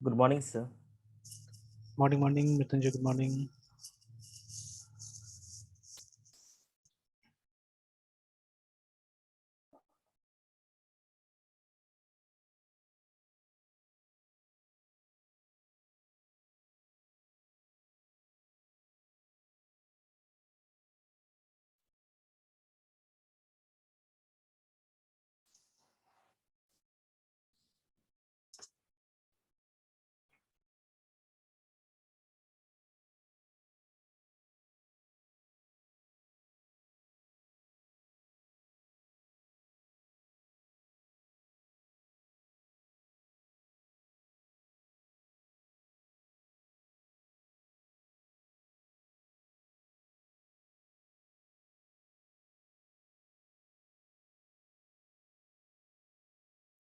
Good morning, sir. Morning morning Mrityunjay, good morning.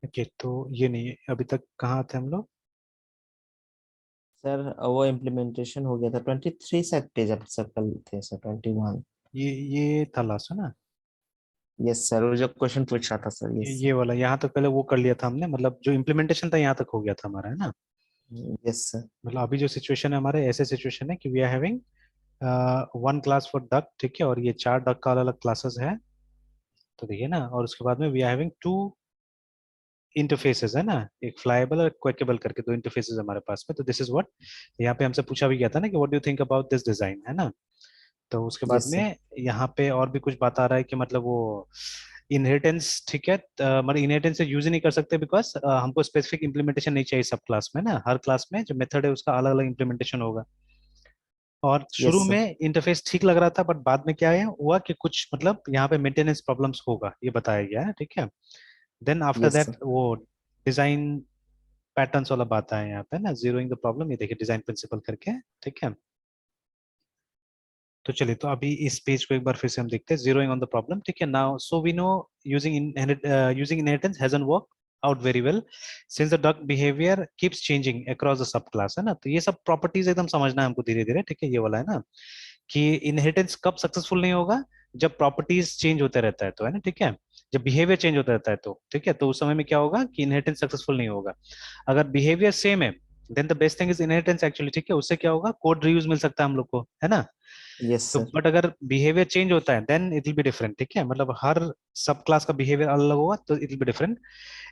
Okay, तो ये नहीं है, अभी तक कहाँ थे हम लोग? सर वो इम्प्लीमेंटेशन हो गया था 23 शायद पेज अब सर कल थे सर 21। ये था लास्ट है ना? यस सर, वो जो क्वेश्चन पूछ रहा था सर। यस ये वाला यहाँ तक पहले वो कर लिया था हमने, मतलब जो इम्प्लीमेंटेशन था यहाँ तक हो गया था हमारा, है ना? Yes sir. मतलब अभी जो सिचुएशन है हमारे, ऐसे सिचुएशन है कि we are having one class for duck, ठीक है, और ये 4 डक का अलग अलग क्लासेस है। तो देखिए ना, और उसके बाद में वी आर हैविंग 2 इंटरफेसेस, है ना? एक फ्लाइबल और क्वेकेबल करके 2 इंटरफेसेस हमारे पास में। तो दिस इज व्हाट यहाँ पे हमसे पूछा भी गया था ना, कि what do you think about this design, है ना? तो उसके बाद यस सर। में यहाँ पे और भी कुछ बात आ रहा है कि मतलब वो इनहेरिटेंस, ठीक है, मतलब इनहेरिटेंस से यूज ही नहीं कर सकते, बिकॉज हमको स्पेसिफिक इंप्लीमेंटेशन नहीं चाहिए सब क्लास में ना। हर क्लास में जो मेथड है उसका अलग अलग इंप्लीमेंटेशन होगा। और शुरू यस सर। में इंटरफेस ठीक लग रहा था, बट बाद में क्या है हुआ कि कुछ मतलब यहाँ पे मेंटेनेंस प्रॉब्लम्स होगा, ये बताया गया है, ठीक है। Then after yes that sir. वो डिजाइन पैटर्न्स वाला बात है यहाँ पे ना, जीरोइंग द प्रॉब्लम, ये देखिए डिजाइन प्रिंसिपल करके, ठीक है। तो चलिए, तो अभी इस पेज को एक बार फिर से हम देखते हैं, जीरोइंग ऑन द प्रॉब्लम, ठीक है। Now so we know using inheritance hasn't work out very well since the duck behaviour keeps changing across the sub class, है ना? तो ये सब प्रॉपर्टीज एकदम समझना है हमको धीरे धीरे, ठीक है, ये वाला है ना, कि इनहेरिटेंस कब सक्सेसफुल नहीं होगा, जब प्रॉपर्टीज चेंज होते रहता है तो, है ना, ठीक है। जब बिहेवियर चेंज होता रहता है तो, ठीक है, तो उस समय में क्या होगा कि इनहेरिटेंस सक्सेसफुल नहीं होगा। अगर बिहेवियर सेम है, then the best thing is inheritance actually, ठीक है। उससे क्या होगा, कोड रीयूज मिल सकता है हम लोग को, है ना? यस तो सर। बट अगर बिहेवियर चेंज होता है then it will be different, ठीक है। मतलब हर सब क्लास का बिहेवियर अलग अलग होगा, तो it will be different,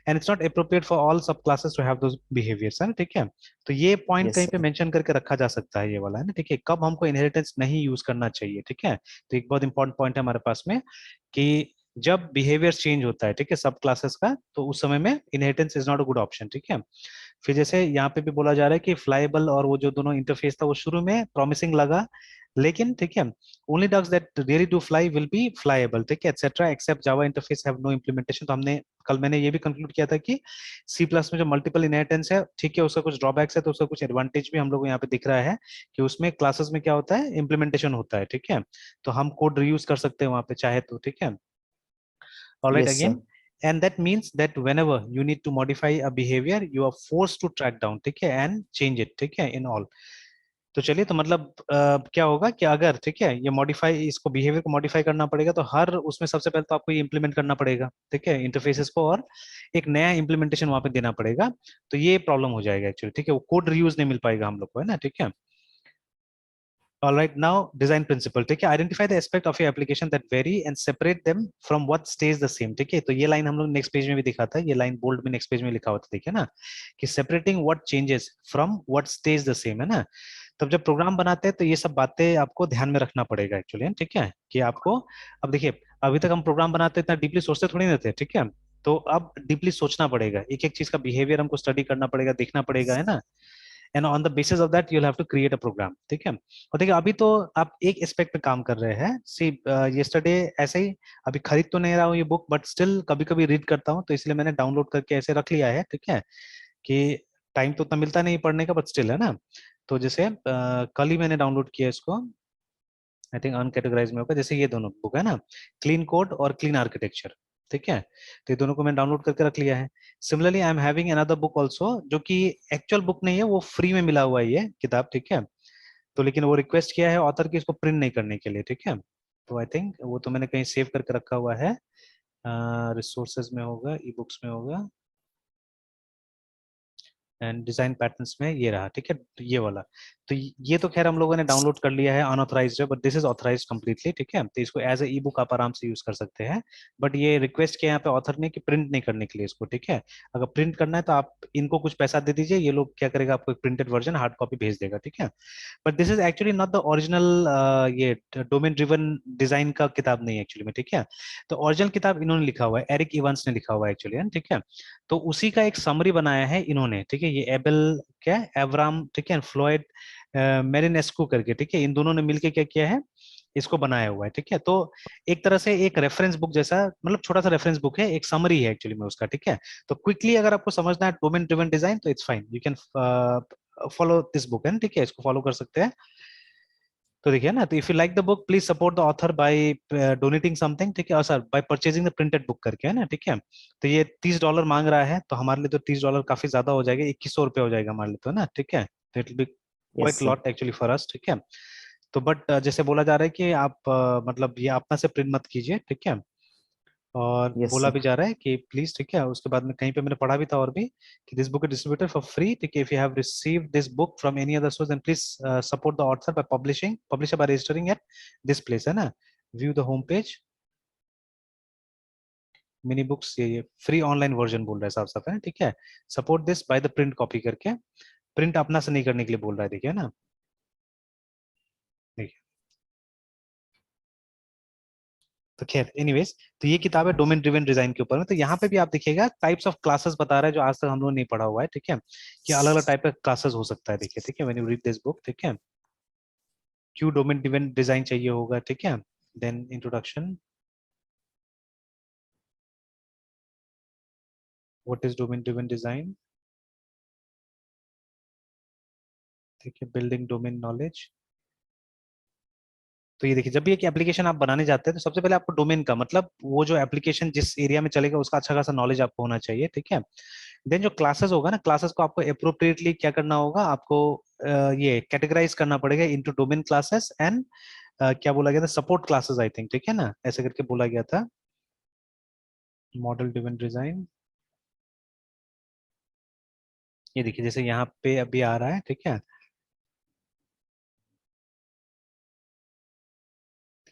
and it's not appropriate for all subclasses to have those behaviours, है ना, ठीक है। तो ये पॉइंट यस कहीं पे सर। मेंशन करके रखा जा सकता है, ये वाला, है ना, ठीक है, कब हमको इनहेरिटेंस नहीं यूज करना चाहिए, ठीक है। तो एक बहुत इंपॉर्टेंट पॉइंट है हमारे पास में, कि जब बिहेवियर चेंज होता है, ठीक है, सब क्लासेस का, तो उस समय में inheritance is not a good option, ठीक है। फिर जैसे यहाँ पे भी बोला जा रहा है कि फ्लाइबल और वो जो दोनों इंटरफेस था वो शुरू में प्रॉमिसिंग लगा, लेकिन ठीक है, only dogs that really do fly will be flyable, ठीक है, etcetera except Java interface have no implementation. तो हमने कल मैंने ये भी कंक्लूड किया था कि सी प्लस में जो मल्टीपल इनहेरिटेंस है, ठीक है, उसका कुछ ड्रॉबैक्स है, तो उसका कुछ एडवांटेज भी हम लोग को यहाँ पे दिख रहा है, कि उसमें क्लासेस में क्या होता है, इम्प्लीमेंटेशन होता है, ठीक है। तो हम कोड रीयूज कर सकते हैं वहां पे चाहे तो, ठीक है। All right, yes sir. again, and that means that whenever you need to modify a behavior, you are forced to track down, ठीक है, and change it, ठीक है, in all। तो चलिए, तो मतलब क्या होगा कि अगर, ठीक है, ये मॉडिफाई, इसको बिहेवियर को मॉडिफाई करना पड़ेगा, तो हर उसमें सबसे पहले तो आपको ये इंप्लीमेंट करना पड़ेगा, ठीक है, इंटरफेसेस को, और एक नया इंप्लीमेंटेशन वहां पे देना पड़ेगा। तो ये प्रॉब्लम हो जाएगा एक्चुअली, ठीक है, वो कोड रीयूज नहीं मिल पाएगा हम लोग को, है ना, ठीक है। All right, now design principle, ठीक है, identify the aspect of your application that vary and separate them from what stays the same, ठीक है। तो ये लाइन हम लोग नेक्स्ट पेज में भी दिखा था, ये लाइन बोल्ड में नेक्स्ट पेज में लिखा हुआ था, देखिए ना, कि separating what changes from what stays the same, है ना। तब जब प्रोग्राम बनाते हैं तो ये सब बातें आपको ध्यान में रखना पड़ेगा एक्चुअली, ठीक है, कि आपको, अब देखिए, अभी तक हम प्रोग्राम बनाते इतना डीपली सोचते थोड़ी ना थे, ठीक है। तो अब डीपली सोचना पड़ेगा, एक एक चीज का बिहेवियर हमको स्टडी करना पड़ेगा, देखना पड़ेगा, है ना। And on the basis of that you have to create a program, ठीक है। और देखिए, अभी तो आप एक एस्पेक्ट पे काम कर रहे हैं, सी यस्टरडे ऐसे ही, अभी खरीद तो नहीं रहा हूँ ये बुक, बट स्टिल कभी कभी रीड करता हूँ, तो इसलिए मैंने डाउनलोड करके ऐसे रख लिया है, ठीक है, कि टाइम तो उतना मिलता नहीं पढ़ने का, बट स्टिल, है ना। तो जैसे कल ही मैंने डाउनलोड किया इसको, आई थिंक अनकेटेगराइज में होगा, जैसे ये दोनों बुक है ना, क्लीन कोड और क्लीन आर्किटेक्चर, ठीक है। तो ये दोनों को मैंने डाउनलोड करके रख लिया है। Similarly I am having another book also, जो कि एक्चुअल बुक नहीं है, वो फ्री में मिला हुआ है ये किताब, ठीक है। तो लेकिन वो रिक्वेस्ट किया है ऑथर की इसको प्रिंट नहीं करने के लिए, ठीक है। तो आई थिंक वो तो मैंने कहीं सेव करके रखा हुआ है, रिसोर्सेज में होगा, ई बुक्स में होगा, एंड डिजाइन पैटर्न्स में ये रहा, ठीक है, ये वाला। तो ये तो खैर हम लोगों ने डाउनलोड कर लिया है, अनऑथराइज्ड है, but this is authorised completely, ठीक है। तो इसको एज ए ई बुक आप आराम से यूज कर सकते हैं, बट ये रिक्वेस्ट किया यहाँ पे ऑथर ने कि प्रिंट नहीं करने के लिए इसको, ठीक है। अगर प्रिंट करना है तो आप इनको कुछ पैसा दे दीजिए, ये लोग क्या करेगा, आपको एक प्रिंटेड वर्जन हार्ड कॉपी भेज देगा, ठीक है। But this is actually not the original, ये डोमेन ड्रिवन डिजाइन का किताब नहीं है एक्चुअली में, ठीक है। तो ओरिजिनल किताब इन्होंने लिखा हुआ है, एरिक इवांस ने लिखा हुआ है एक्चुअली, ठीक है। तो उसी का एक समरी बनाया है इन्होंने, ठीक है। ये एबल क्या है, एवराम, ठीक है, फ्लोइड मेरिनेस्कू करके, ठीक है, इन दोनों ने मिलके क्या किया है, इसको बनाया हुआ है, ठीक है। तो एक तरह से एक रेफरेंस बुक जैसा, मतलब छोटा सा रेफरेंस बुक है, एक समरी है एक्चुअली में उसका, ठीक है। तो क्विकली अगर आपको समझना है डोमेन ड्रिवन डिजाइन, तो it's fine, you can follow this book है, ठीक है, इसको फॉलो कर सकते हैं। तो देखिए ना, तो if you like the book please support the author bye donating something, ठीक है, और sir bye purchasing the printed book करके, है ना, ठीक है। तो ये $30 मांग रहा है, तो हमारे लिए तो $30 काफी ज्यादा हो जाएगा, 2100 रुपये हो जाएगा हमारे लिए, तो ना, ठीक है। तो it will B yes quite sir. Lot actually for us, ठीक है। तो बट जैसे बोला जा रहा है कि आप मतलब ये अपना से प्रिंट मत कीजिए, ठीक है। और यस बोला सर। भी जा रहा है कि प्लीज, ठीक है, उसके बाद में कहीं पे मैंने पढ़ा भी था और भी, कि this book is distributed for free, ठीक है, if you have received this book from any other source then please support the author by publisher by registering at this place, है ना, view the home page, mini books, ये free online version बोल रहा है साफ साफ, है, ठीक है। Support this by the print copy करके, प्रिंट अपना से नहीं करने के लिए बोल रहा है, देखिए ना, देखिए। तो खैर एनीवेज, तो ये किताब है डोमेन ड्रिवन डिजाइन के ऊपर में। तो यहाँ पे भी आप देखिएगा टाइप्स ऑफ क्लासेस बता रहा है, जो आज तक हम लोग नहीं पढ़ा हुआ है, ठीक है, कि अलग अलग टाइप का क्लासेस हो सकता है, देखिए, ठीक है, when you read this book, ठीक है। क्यों डोमेन ड्रिवन डिजाइन चाहिए होगा, ठीक है। Then introduction, what is domain driven design, ठीक है, बिल्डिंग डोमेन नॉलेज। तो ये देखिए, जब भी एक एप्लीकेशन आप बनाने जाते हैं तो सबसे पहले आपको डोमेन का मतलब वो जो एप्लीकेशन जिस एरिया में चलेगा उसका अच्छा खासा नॉलेज आपको होना चाहिए, ठीक है। देन जो क्लासेस होगा ना, क्लासेस को आपको अप्रोप्रिएटली क्या करना होगा, आपको ये कैटेगराइज करना पड़ेगा इनटू डोमेन क्लासेस एंड क्या बोला गया था, सपोर्ट क्लासेस आई थिंक, ठीक है ना, ऐसे करके बोला गया था। मॉडल ड्रिवन डिजाइन, ये देखिए जैसे यहाँ पे अभी आ रहा है, ठीक है,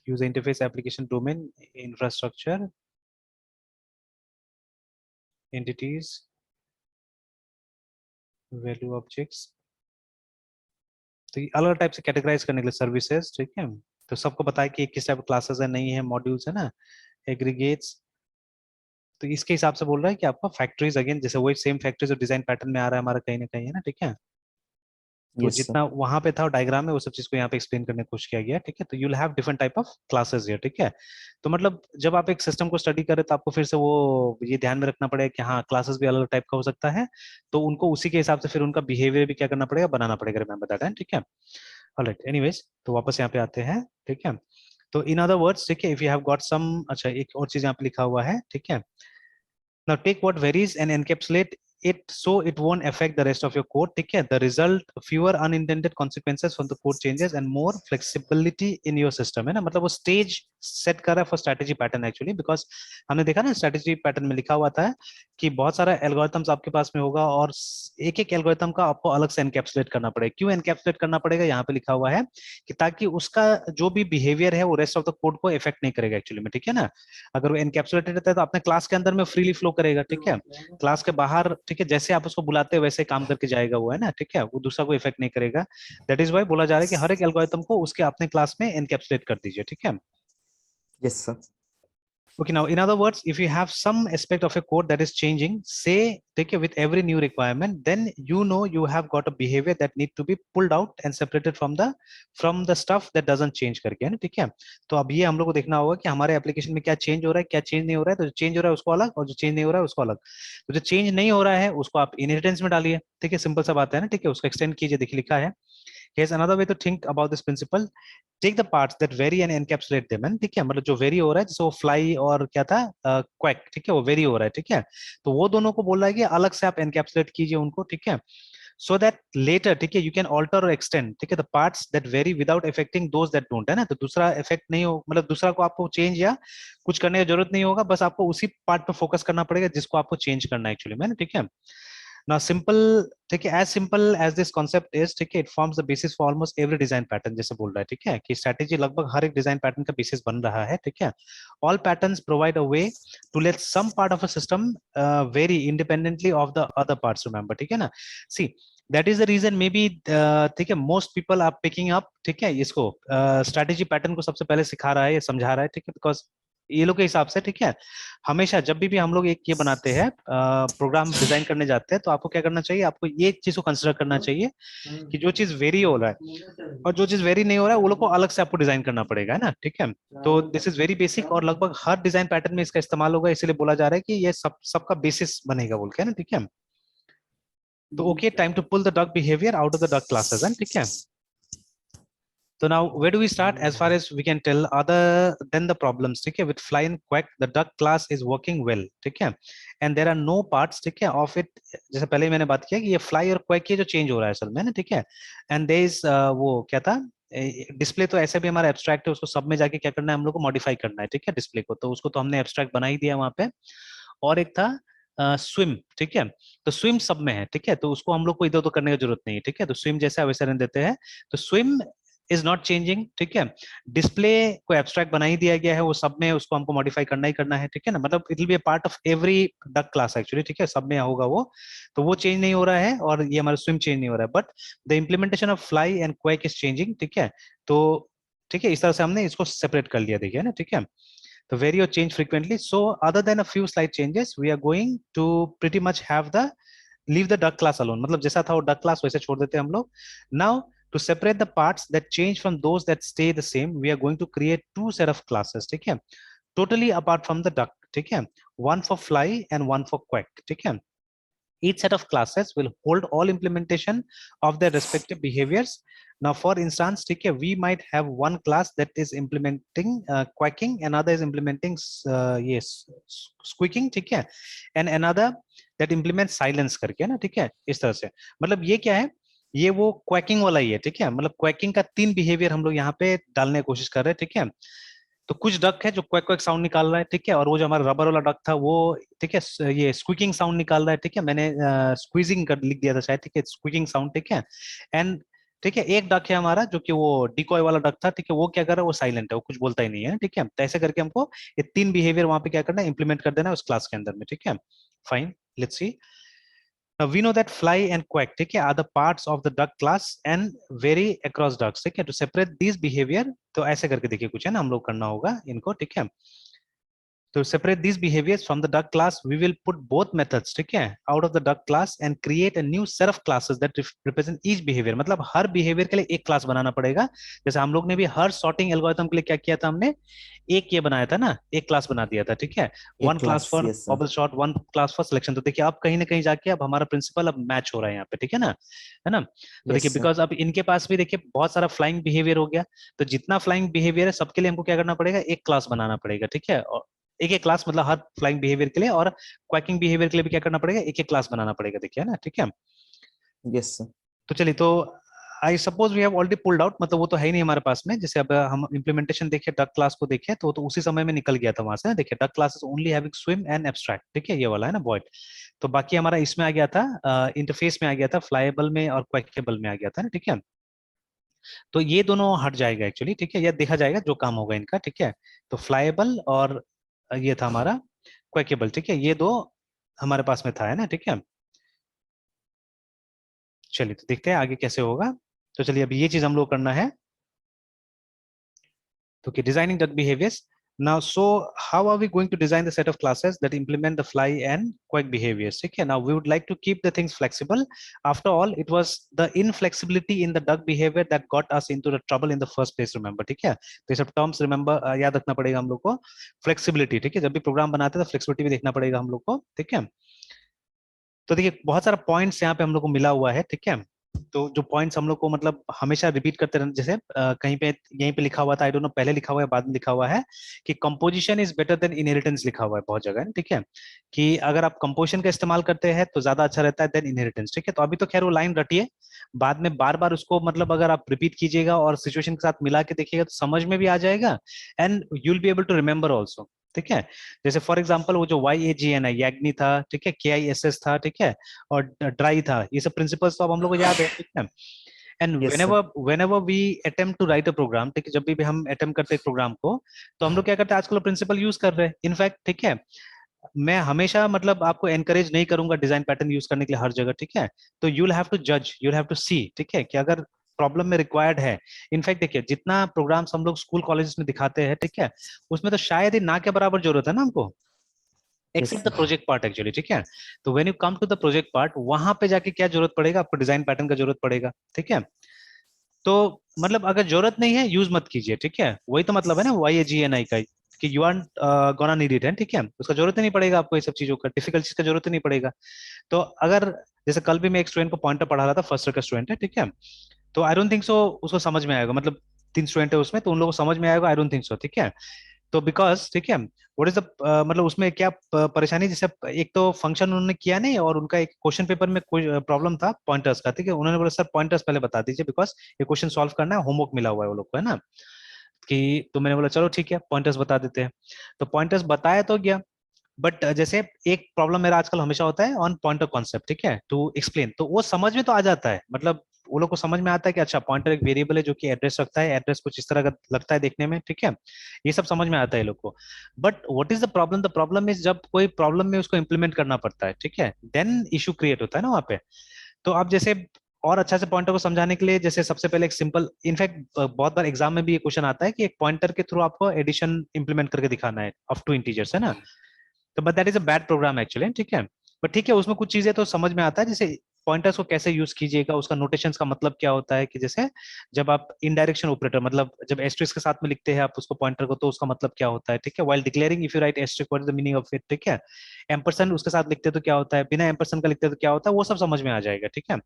user interface application domain infrastructure entities value objects. तो ये अलग टाइप से कैटेगराइज करने के लिए सर्विसेज, ठीक है। तो सबको बताया कि किस टाइप क्लासेस है, नहीं है, मॉड्यूल्स है ना, एग्रीगेट्स। तो इसके हिसाब से बोल रहा है कि आपका फैक्ट्रीज, अगेन जैसे वही सेम फैक्ट्रीज और डिजाइन पैटर्न में आ रहा है हमारा कहीं ना कहीं, है ना, ठीक है। तो यस सर। जितना वहां पे था डायग्राम में वो सब चीज को यहाँ पे एक्सप्लेन करने की कोशिश किया गया है, ठीक है। तो you'll have different type of classes here, ठीक है। तो मतलब जब आप एक सिस्टम को स्टडी करें तो आपको फिर से वो ये ध्यान में रखना पड़ेगा कि हाँ क्लासेस भी अलग टाइप का हो सकता है, तो उनको उसी के हिसाब से फिर उनका बिहेवियर भी क्या करना पड़ेगा, बनाना पड़ेगा, रिमेंबर दैट, है, ठीक है। ऑलराइट, एनीवेज, तो वापस यहाँ पे आते हैं, ठीक है। तो इन अदर वर्ड्स, ठीक है, if you have got some, अच्छा एक और चीज यहाँ पे लिखा हुआ है, ठीक है। Now take what varies and encapsulate it so it won't affect the rest of your code. ठीक है, the result fewer unintended consequences from the code changes and more flexibility in your system, है ना, मतलब वो stage set कर रहा है for strategy pattern actually, because हमने देखा ना स्ट्रेटेजी पैटर्न में लिखा हुआ था कि बहुत सारा एल्गोरिथम्स आपके पास में होगा और एक एक एल्गोरिथम का आपको अलग से एनकैप्सुलेट करना पड़ेगा। क्यों एनकैप्सुलेट करना पड़ेगा, यहाँ पे लिखा हुआ है कि ताकि उसका जो भी बिहेवियर है वो रेस्ट ऑफ द कोड को इफेक्ट नहीं करेगा एक्चुअली में, ठीक है ना। अगर वो एनकैप्सुलेटेड रहता है तो अपने क्लास के अंदर में फ्रीली फ्लो करेगा, ठीक है, क्लास के बाहर, ठीक है, जैसे आप उसको बुलाते हैं वैसे काम करके जाएगा वो, है ना, ठीक है, वो दूसरा को इफेक्ट नहीं करेगा। दैट इज वाई बोला जा रहा है कि हर एक एल्गोरिथम को उसके अपने क्लास में एनकैप्सुलेट कर दीजिए, ठीक है। Yes sir. Okay, now in other words, if you have some aspect of a code that is changing, say, take it with every new requirement, then you know you have got a behavior that need to be pulled out and separated from the stuff that doesn't change करके, है ना, ठीक है। तो अब ये हम लोग को देखना होगा कि हमारे एप्लीकेशन में क्या चेंज हो रहा है, क्या चेंज नहीं हो रहा है। तो जो चेंज हो रहा है उसको अलग, और जो चेंज नहीं हो रहा है उसको अलग। तो जो चेंज नहीं हो रहा है उसको आप इनहेरिटेंस में डालिए, ठीक है, सिंपल सा बात है ना, ठीक है, उसको एक्सटेंड कीजिए, देखिए लिखा है। Here's another way to think about this principle. Take the parts that vary and encapsulate them, है, ठीक है, मतलब जो वेरी हो रहा है, जैसे वो फ्लाई और क्या था, क्वैक, ठीक है, वो वेरी हो रहा है, ठीक है। तो वो दोनों को बोल रहा है कि अलग से आप एनकैप्सुलेट कीजिए उनको, ठीक है, सो दैट लेटर, ठीक है, यू कैन ऑल्टर और एक्सटेंड, ठीक है, the parts that very without affecting those that don't, है ना। तो दूसरा इफेक्ट नहीं हो, मतलब दूसरा को आपको चेंज या कुछ करने की जरूरत नहीं होगा, बस आपको उसी पार्ट पे फोकस करना पड़ेगा जिसको आपको चेंज करना है एक्चुअली में, ठीक है। Now simple, ठीक है, as simple as this concept is, ठीक है, it forms the basis for almost every design pattern, जैसे बोल रहा है, ठीक है, कि strategy लगभग हर एक design pattern का basis बन रहा है, ठीक है. All patterns provide a way to let some part of a system vary independently of the other parts, remember, ठीक है ना. See, that is the reason maybe ठीक है, most people are picking up, ठीक है, इसको strategy pattern को सबसे पहले सिखा रहा है, ये समझा रहा है, ठीक है, because ये लोग के हिसाब से, ठीक है, हमेशा जब भी हम लोग एक ये बनाते हैं, प्रोग्राम डिजाइन करने जाते हैं, तो आपको क्या करना चाहिए, आपको ये चीज को कंसिडर करना चाहिए कि जो चीज वेरी हो रहा है और जो चीज वेरी नहीं हो रहा है वो लोग को अलग से आपको डिजाइन करना पड़ेगा, है ना, ठीक है. तो दिस इज वेरी बेसिक और लगभग हर डिजाइन पैटर्न में इसका इस्तेमाल होगा, इसलिए बोला जा रहा है कि ये सबका बेसिस बनेगा बोल के, है ना, ठीक है. तो okay, time to pull the duck behaviour out of the duck classes, है, ठीक है. So now where do we start? As far as we can tell, other than the problems, ठीक है, with fly and quack, the duck class is working well, ठीक है, and there are no parts, ठीक है, of it, जैसे पहले ही मैंने बात किया कि ये fly और quack ये जो चेंज हो रहा है असल में ना, ठीक है, and there is वो क्या था, डिस्प्ले तो ऐसे भी हमारा एब्स्ट्रैक्ट है, उसको सब में जाके क्या करना है, हम लोग को मॉडिफाई करना है, ठीक है, डिस्प्ले को, तो उसको तो हमने एब्स्ट्रैक्ट बना ही दिया वहां पे. और एक था स्विम, ठीक है, तो स्विम सब में है, ठीक है, तो उसको हम लोग को इधर उधर करने की जरूरत नहीं है, ठीक है, तो स्विम जैसा वैसा रहने देते हैं. तो स्विम इज नॉट चेंजिंग, ठीक है, डिस्प्ले को एब्स्ट्रैक्ट बना ही दिया गया है, वो सब में उसको हमको मॉडिफाई करना ही करना है, ठीक है ना, मतलब it will be a part of every duck class actually, ठीक है, सब में होगा वो, तो वो चेंज नहीं हो रहा है और ये हमारा स्विम चेंज नहीं हो रहा है, but the implementation of fly and quake is changing, ठीक है. तो ठीक है, इस तरह से हमने इसको सेपरेट कर लिया, देखिए ना, ठीक है. तो vary or change frequently. So other than a few slight changes, we are going to pretty much have the leave the duck class alone. मतलब जैसा था वो duck class वैसे छोड़ देते हैं हम लोग. Now to separate the parts that change from those that stay the same, we are going to create two set of classes. ठीक है, totally apart from the duck. ठीक है, one for fly and one for quack. ठीक है. Each set of classes will hold all implementation of their respective behaviors. Now, for instance, okay, we might have one class that is implementing quacking, another is implementing yes squeaking, ठीक है, and another that implements silence करके, ना, ठीक है, इस तरह से. मतलब ये क्या है, ये वो क्वैकिंग वाला ही है, ठीक है, मतलब क्वैकिंग का 3 बिहेवियर हम लोग यहाँ पे डालने की कोशिश कर रहे हैं, ठीक है. तो कुछ डक है जो क्वैक क्वैक साउंड निकाल रहा है, ठीक है, और वो जो हमारा रबर वाला डक था वो, ठीक है, ये स्क्विकिंग साउंड निकाल रहा है, ठीक है, मैंने स्क्वीजिंग कर लिख दिया था शायद, ठीक है, स्क्विकिंग साउंड, ठीक है. एंड ठीक है, एक डक है हमारा जो कि वो डिकॉय वाला डक था, ठीक है, वो क्या कर रहा है, वो साइलेंट है, वो कुछ बोलता ही नहीं है, ठीक है. तो ऐसे करके हमको ये 3 बिहेवियर वहां पे क्या करना है, इंप्लीमेंट कर देना है उस क्लास के अंदर में, ठीक है. Fine, let's see. Now we know that fly and quack, ठीक है, are the parts of the duck class and vary across ducks, ठीक है. To separate these behavior, तो ऐसे करके देखिए कुछ है ना, हम लोग करना होगा इनको, ठीक है. To separate these behaviors from the duck class, we will put both methods, ठीक है, out of the duck class and create a new set of classes that represent each behavior. मतलब हर behavior के लिए एक क्लास बनाना पड़ेगा. जैसे हम लोग ने भी हर sorting algorithm के लिए क्या किया था, हमने एक ये बनाया था ना, एक क्लास बना दिया था, ठीक है, एक one class class, for yes sir. Bubble shot, one class for selection. तो देखिए अब कहीं ना कहीं जाके अब हमारा प्रिंसिपल अब मैच हो रहा है यहाँ पे, ठीक है ना, है ना. तो देखिए यस सर. बिकॉज अब इनके पास भी देखिए बहुत सारा फ्लाइंग बिहेवियर हो गया, तो जितना फ्लाइंग बिहेवियर है सबके लिए हमको क्या करना पड़ेगा, एक क्लास बनाना पड़ेगा, ठीक है, और एक एक क्लास मतलब हर फ्लाइंग बिहेवियर के लिए, और क्वैकिंग बिहेवियर के लिए भी क्या करना पड़ेगा, एक एक क्लास बनाना पड़ेगा, देखिए ना, ठीक है. Yes sir. तो चलिए, तो I suppose we have already pulled out, मतलब वो तो है ही नहीं हमारे पास में. जैसे अब हम इम्प्लीमेंटेशन देखें डक क्लास को देखें तो उसी समय में निकल गया था वहां से, देखिए duck class is only having swim and abstract, ठीक है, ये वाला है ना वॉइड. तो बाकी हमारा इसमें आ गया था, इंटरफेस में आ गया था, फ्लाइएबल में और क्वैकेबल में आ गया था ना, ठीक है. तो ये दोनों हट जाएगा एक्चुअली, ठीक है, यह देखा जाएगा जो काम होगा इनका, ठीक है. तो फ्लाइएबल और ये था हमारा क्वैकेबल, ठीक है, ये दो हमारे पास में था, है ना, ठीक है. चलिए तो देखते हैं आगे कैसे होगा. तो चलिए अभी ये चीज हम लोग करना है, तो कि designing duck behaviors. Now, so how are we going to design the set of classes that implement the fly and quack behaviors? Okay, now we would like to keep the things flexible. After all, it was the inflexibility in the duck behavior that got us into the trouble in the first place. Remember, ठीक है. तो ये सब terms remember याद रखना पड़ेगा हम लोग को. Flexibility, ठीक है, जब भी प्रोग्राम बनाते हैं तो flexibility भी देखना पड़ेगा हम लोग को, ठीक है. तो देखिए बहुत सारा पॉइंट्स यहाँ पे हम लोग को मिला हुआ है, ठीक है. तो जो पॉइंट्स हम लोग को मतलब हमेशा रिपीट करते रहना, जैसे कहीं पे यहीं पे लिखा हुआ था, आई डोंट नो पहले लिखा हुआ है बाद में लिखा हुआ है, कि composition is better than inheritance, लिखा हुआ है बहुत जगह, ठीक है, कि अगर आप कंपोजिशन का इस्तेमाल करते हैं तो ज्यादा अच्छा रहता है देन इनहेरिटेंस, ठीक है. तो अभी तो खैर वो लाइन रटिए, बाद में बार बार उसको मतलब अगर आप रिपीट कीजिएगा और सिचुएशन के साथ मिला के देखिएगा तो समझ में भी आ जाएगा, and you will be able to remember also. ठीक है। जैसे फॉर एग्जांपल वो जो YAGN है, यैग्नी था, ठीक है, KISS था, ठीक है, और ड्राई था, ये सब प्रिंसिपल्स तो अब हम लोग को याद है, ठीक है। And yes sir. whenever we attempt to write a program, ठीक है, जब भी हम अटेम्प्ट करते हैं प्रोग्राम को, तो हम लोग क्या करते हैं, आजकल प्रिंसिपल यूज कर रहे हैं इनफैक्ट, ठीक है। मैं हमेशा मतलब आपको एनकरेज नहीं करूंगा डिजाइन पैटर्न यूज करने के लिए हर जगह, ठीक है। तो यू विल हैव टू जज, यू विल हैव टू सी, ठीक है, कि अगर प्रॉब्लम में रिक्वायर्ड है। इनफैक्ट देखिए, जितना प्रोग्राम्स हम लोग स्कूल कॉलेज में दिखाते हैं, ठीक है, उसमें तो शायद ही ना के बराबर जरूरत है ना हमको, yes except the sir. Project part actually, ठीक है। तो when you come to the project part, वहां पे जाके क्या जरूरत पड़ेगा आपको, डिजाइन पैटर्न का जरूरत पड़ेगा, ठीक है। तो मतलब अगर जरूरत नहीं है यूज मत कीजिए, ठीक है, वही तो मतलब है ना YAGNI का, कि you are gonna need it है, ठीक है, उसका जरूरत ही नहीं पड़ेगा आपको, ये सब चीजों का डिफिकल्ट चीज का जरूरत ही नहीं पड़ेगा। तो अगर जैसे कल भी मैं एक स्टूडेंट को पॉइंटर पढ़ा रहा था, फर्स्ट ईयर का स्टूडेंट है, ठीक है, तो आई डोंट थिंक सो उसको समझ में आएगा, मतलब 3 स्टूडेंट है उसमें, तो उन लोगों को समझ में आएगा, आई डोंट थिंक सो, ठीक है। तो बिकॉज, ठीक है, व्हाट इज द मतलब उसमें क्या परेशानी, जैसे एक तो फंक्शन उन्होंने किया नहीं, और उनका एक क्वेश्चन पेपर में कोई प्रॉब्लम था पॉइंटर्स का, ठीक है, उन्होंने बोला सर पॉइंटर्स पहले बता दीजिए, बिकॉज ये क्वेश्चन सॉल्व करना है, होमवर्क मिला हुआ है वो लोग को, है ना, कि तो मैंने बोला चलो ठीक है पॉइंटर्स बता देते हैं। तो पॉइंटर्स बताया तो गया, बट जैसे एक प्रॉब्लम मेरा आजकल हमेशा होता है ऑन पॉइंटर कॉन्सेप्ट, ठीक है, टू एक्सप्लेन, तो वो समझ में तो आ जाता है, मतलब वो लोग को समझ में आता है कि अच्छा पॉइंटर एक वेरिएबल है जो कि एड्रेस रखता है, एड्रेस कुछ इस तरह का लगता है देखने में, ठीक है, ये सब समझ में आता है लोग को। But what is the problem is जब कोई प्रॉब्लम में उसको इंप्लीमेंट करना पड़ता है, ठीक है, देन इशू क्रिएट होता है ना वहाँ पे। तो आप जैसे और अच्छा से पॉइंटर को समझाने के लिए, जैसे सबसे पहले एक सिंपल, इनफैक्ट बहुत बार एग्जाम में भी ये क्वेश्चन आता है कि एक पॉइंटर के थ्रू आपको एडिशन इंप्लीमेंट करके दिखाना है ऑफ टू इंटीजर्स, है ना। तो but that is a bad program actually, ठीक है। बट ठीक है, उसमें कुछ चीजें तो समझ में आता है, जैसे पॉइंटर्स को कैसे यूज कीजिएगा, उसका नोटेशंस का मतलब क्या होता है, कि जैसे जब आप इनडायरेक्शन ऑपरेटर, मतलब जब एस्ट्रिक्स के साथ में लिखते हैं आप उसको पॉइंटर को, तो उसका मतलब क्या होता है, ठीक है, while declaring if you write asterisk what is the meaning of it, ठीक है। एम्परसेंड उसके साथ लिखते हैं तो क्या होता है, बिना एम्परसेंड का लिखते हैं तो क्या होता है, वो सब समझ में आ जाएगा, ठीक है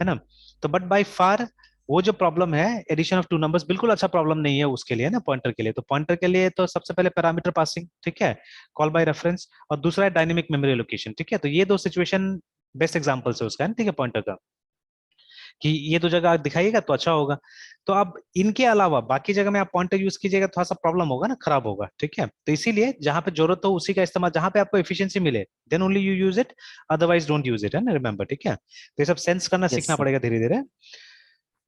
ना। तो बट बाय फार वो जो प्रॉब्लम है एडिशन ऑफ टू नंबर्स, बिल्कुल अच्छा प्रॉब्लम नहीं है उसके लिए ना, पॉइंटर के लिए। तो पॉइंटर के लिए तो सबसे पहले पैरामीटर पासिंग, ठीक है, कॉल बाय रेफरेंस, और दूसरा है डायनेमिक मेमोरी लोकेशन, ठीक है। तो ये दो सिचुएशन बेस्ट एग्जांपल्स है उसका, ठीक है, पॉइंटर का, कि ये दो जगह आप दिखाइएगा तो अच्छा होगा। तो अब इनके अलावा बाकी जगह में आप पॉइंटर यूज कीजिएगा, थोड़ा सा प्रॉब्लम होगा ना, खराब होगा, ठीक है। तो इसीलिए जहां पे जरूरत हो उसी का इस्तेमाल, जहां पे आपको एफिशिएंसी मिले then only you use it, otherwise don't use it, है ना, रिमेंबर, ठीक है। तो ये सब सेंस करना यस सीखना सर। पड़ेगा धीरे धीरे।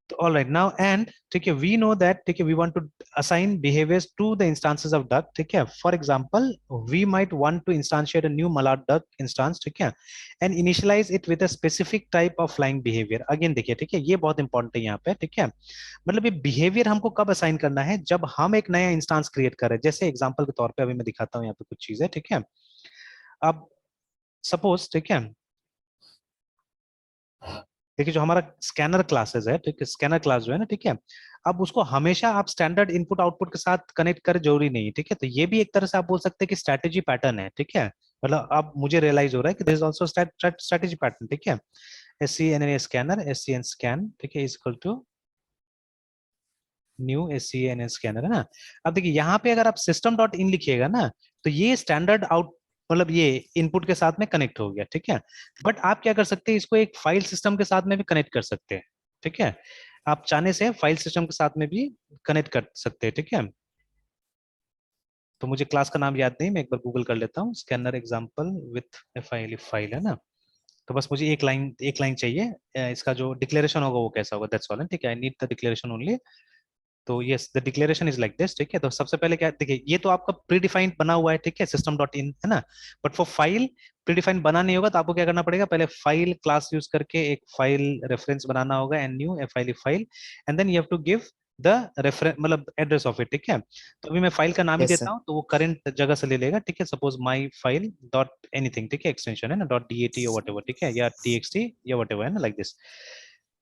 तो all right now, and ठीक है, we know that, ठीक है, we want to assign behaviors to the instances of duck, ठीक है। For example, we might want to instantiate a new malad duck instance, ठीक है, and initialize it with a specific type of flying behavior। again देखिए, ठीक है, ये बहुत important है यहाँ पे, ठीक है। मतलब ये बिहेवियर हमको कब असाइन करना है, जब हम एक नया इंस्टांस क्रिएट कर रहे हैं। जैसे एग्जांपल के तौर पे अभी मैं दिखाता हूँ यहाँ पे कुछ चीजें, ठीक है। अब सपोज, ठीक है, देखिए जो हमारा स्कैनर क्लासेस है, ठीक है, स्कैनर क्लास जो है ना, ठीक है, अब उसको हमेशा आप स्टैंडर्ड इनपुट आउटपुट के साथ कनेक्ट कर जरूरी नहीं है, ठीक है। तो ये भी एक तरह से आप बोल सकते हैं कि स्ट्रैटेजी पैटर्न है, ठीक है। मतलब अब मुझे रियलाइज हो रहा है कि this is also strategy pattern, ठीक है। SCNA स्कैनर, SCN स्कैन, ठीक है, is equal to new SCN scanner, है ना। अब देखिए यहाँ पे अगर आप सिस्टम डॉट इन लिखिएगा ना, तो ये स्टैंडर्ड आउट, मतलब ये इनपुट के साथ में कनेक्ट हो गया, ठीक है। बट आप क्या कर सकते हैं, इसको एक फाइल सिस्टम के साथ में भी कनेक्ट कर सकते हैं, ठीक है। आप चाहने से फाइल सिस्टम के साथ में भी कनेक्ट कर सकते हैं, ठीक है। तो मुझे क्लास का नाम याद नहीं, मैं एक बार गूगल कर लेता हूँ, scanner example with file file, है ना। तो बस मुझे एक लाइन चाहिए, इसका जो डिक्लेरेशन होगा वो कैसा होगा, दैट्स ऑल, ठीक है, I need the declaration only. तो yes, the declaration is like this, ठीक है। तो सबसे पहले क्या, देखिए ये तो आपका प्री डिफाइंड बना हुआ है, ठीक है, सिस्टम डॉट इन, है ना। But for file pre defined बना नहीं होगा, तो आपको क्या करना पड़ेगा, पहले फाइल क्लास यूज करके एक फाइल रेफरेंस बनाना होगा, and new file, and then you have to give the reference, मतलब एड्रेस ऑफ इट, ठीक है। तो अभी मैं फाइल का नाम ही यस सर। देता हूँ, तो वो करंट जगह से ले लेगा, ठीक है। Suppose my file dot anything, ठीक है, एक्सटेंशन है ना, डॉट DAT या वट एवर, ठीक है, या TXT या वट एवर, है ना, लाइक दिस।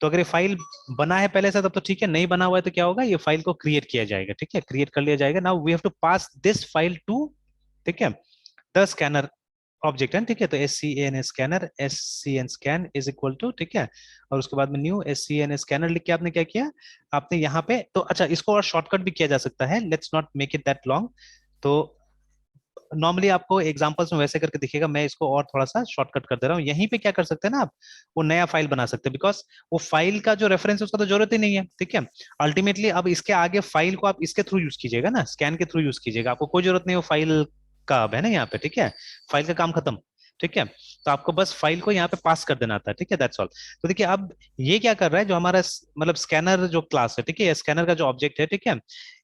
तो अगर ये फाइल बना है पहले से तब तो ठीक है, नहीं बना हुआ है तो क्या होगा, ये फाइल को क्रिएट किया जाएगा, ठीक है, क्रिएट कर लिया जाएगा। Now we have to pass this file to, ठीक है, द स्कैनर ऑब्जेक्ट है, ठीक है। तो SCN scanner, SCN scan is equal to, ठीक है, और उसके बाद में न्यू SCN स्कैनर लिख के आपने क्या किया, आपने यहाँ पे तो अच्छा इसको और शॉर्टकट भी किया जा सकता है, let's not make it that long. तो नॉर्मली आपको एग्जांपल्स में वैसे करके दिखेगा, मैं इसको और थोड़ा सा शॉर्टकट कर दे रहा हूँ। यहीं पे क्या कर सकते हैं ना आप, वो नया फाइल बना सकते हैं, बिकॉज वो फाइल का जो रेफरेंस है उसका तो जरूरत ही नहीं है, ठीक है। अल्टीमेटली अब इसके आगे फाइल को आप इसके थ्रू यूज कीजिएगा ना, स्कैन के थ्रू यूज कीजिएगा, आपको कोई जरूरत नहीं वो फाइल का अब है ना यहाँ पे, ठीक है, फाइल का काम खत्म, ठीक है। तो आपको बस फाइल को यहाँ पे पास कर देना था, ठीक है, दैट्स ऑल। तो देखिए अब ये क्या कर रहा है, जो हमारा मतलब स्कैनर जो क्लास है, ठीक है, स्कैनर का जो ऑब्जेक्ट है, ठीक है,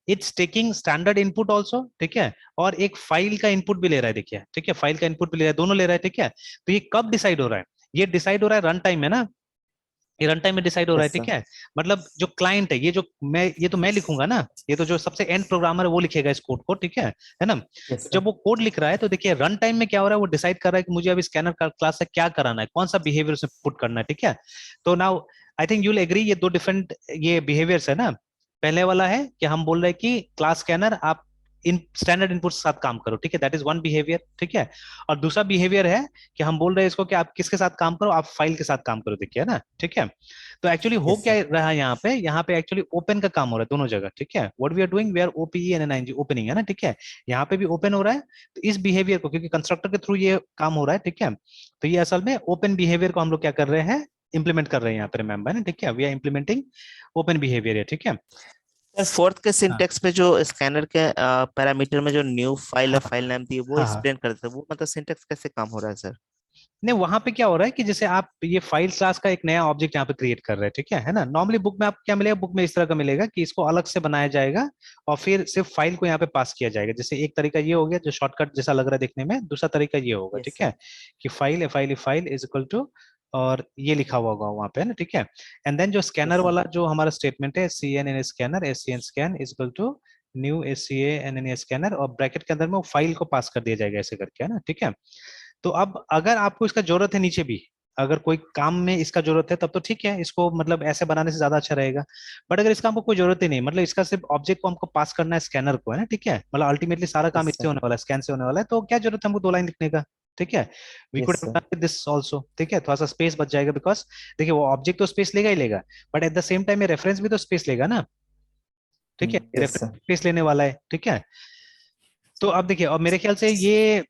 it's taking standard input also, ठीक है, और एक फाइल का इनपुट भी ले रहा है, देखिए, ठीक है, फाइल का इनपुट भी ले रहा है, दोनों ले रहा है, ठीक है। तो ये कब डिसाइड हो रहा है, ये डिसाइड हो रहा है रन टाइम में ना, ये रन टाइम में डिसाइड हो रहा है, यस ठीक सर। है। मतलब जो क्लाइंट है, ये जो मैं, ये तो मैं लिखूंगा ना, ये तो जो सबसे एंड प्रोग्रामर है वो लिखेगा इस कोड को, ठीक है ना। यस तो सर। जब वो कोड लिख रहा है तो देखिए रन टाइम में क्या हो रहा है, वो डिसाइड कर रहा है कि मुझे अभी स्कैनर का क्लास से क्या कराना है, कौन सा बिहेवियर उसमें पुट करना है, ठीक है। तो now I think you will agree, ये दो डिफरेंट ये बिहेवियर्स है ना। पहले वाला है कि हम बोल रहे हैं कि क्लास स्कैनर आप इन स्टैंडर्ड इनपुट के साथ काम करो, ठीक है, दैट इज वन बिहेवियर, ठीक है। और दूसरा बिहेवियर है कि हम बोल रहे हैं इसको कि आप किसके साथ काम करो, आप फाइल के साथ काम करो, देखिए, है ना, ठीक है। तो एक्चुअली हो यस क्या सर। रहा है यहाँ पे एक्चुअली ओपन का काम हो रहा है दोनों जगह, ठीक है, what we are doing, we are O P E and N I N G, opening है ना, ठीक है। यहाँ पे भी ओपन हो रहा है, तो इस बिहेवियर को, क्योंकि कंस्ट्रक्टर के थ्रू ये काम हो रहा है, ठीक है, तो ये असल में ओपन बिहेवियर को हम लोग क्या कर रहे हैं, इंप्लीमेंट कर रहे हैं यहाँ पे, रिमेंबर ना, ठीक है, we are implementing open behaviour है, ठीक है। सर फोर्थ के हाँ सिंटेक्स पे जो स्कैनर के पैरामीटर में जो न्यू फाइल और हाँ फाइल नाम थी वो हाँ हाँ। एक्सप्लेन करते थे, वो मतलब सिंटेक्स कैसे काम हो रहा है सर? नहीं, वहां पे क्या हो रहा है कि जैसे आप ये फाइल क्लास का एक नया ऑब्जेक्ट यहाँ पे क्रिएट कर रहे हैं, ठीक है ना। नॉर्मली बुक में आपको क्या मिलेगा, बुक में इस तरह का मिलेगा कि इसको अलग से बनाया जाएगा और फिर सिर्फ फाइल को यहाँ पे पास किया जाएगा। जैसे एक तरीका ये हो गया जो शॉर्टकट जैसा लग रहा है देखने में, दूसरा तरीका ये होगा, यस ठीक सर। है, कि फाइल इज इक्वल टू, और ये लिखा हुआ होगा वहां पे, है ना, ठीक है। एंड देन जो यस स्कैनर सर। वाला जो हमारा स्टेटमेंट है, C N N scanner, S C N scan is equal to new S C N N scanner, और ब्रैकेट के अंदर में वो फाइल को पास कर दिया जाएगा ऐसे करके, है ना, ठीक है। तो अब अगर आपको इसका जरूरत है नीचे भी, अगर कोई काम में इसका जरूरत है तब तो ठीक है, इसको मतलब ऐसे बनाने से ज्यादा अच्छा रहेगा। बट अगर इसका हमको कोई जरूरत ही नहीं, मतलब इसका सिर्फ ऑब्जेक्ट को हमको पास करना है स्कैनर को, है ना, ठीक है, मतलब अल्टीमेटली सारा काम यस इससे सर। होने वाला है, स्कैन से होने वाला है, तो क्या जरूरत है हमको दो लाइन लिखने का, ठीक है। We could yes have sir. Done this also, ठीक है, थोड़ा सा स्पेस बच जाएगा, बिकॉज देखिए वो ऑब्जेक्ट तो स्पेस लेगा ही लेगा, but at the same time ये रेफरेंस भी तो स्पेस लेगा ना, ठीक है, यस रेफरेंस सर। स्पेस लेने वाला है, ठीक है। तो अब देखिए, और मेरे ख्याल से ये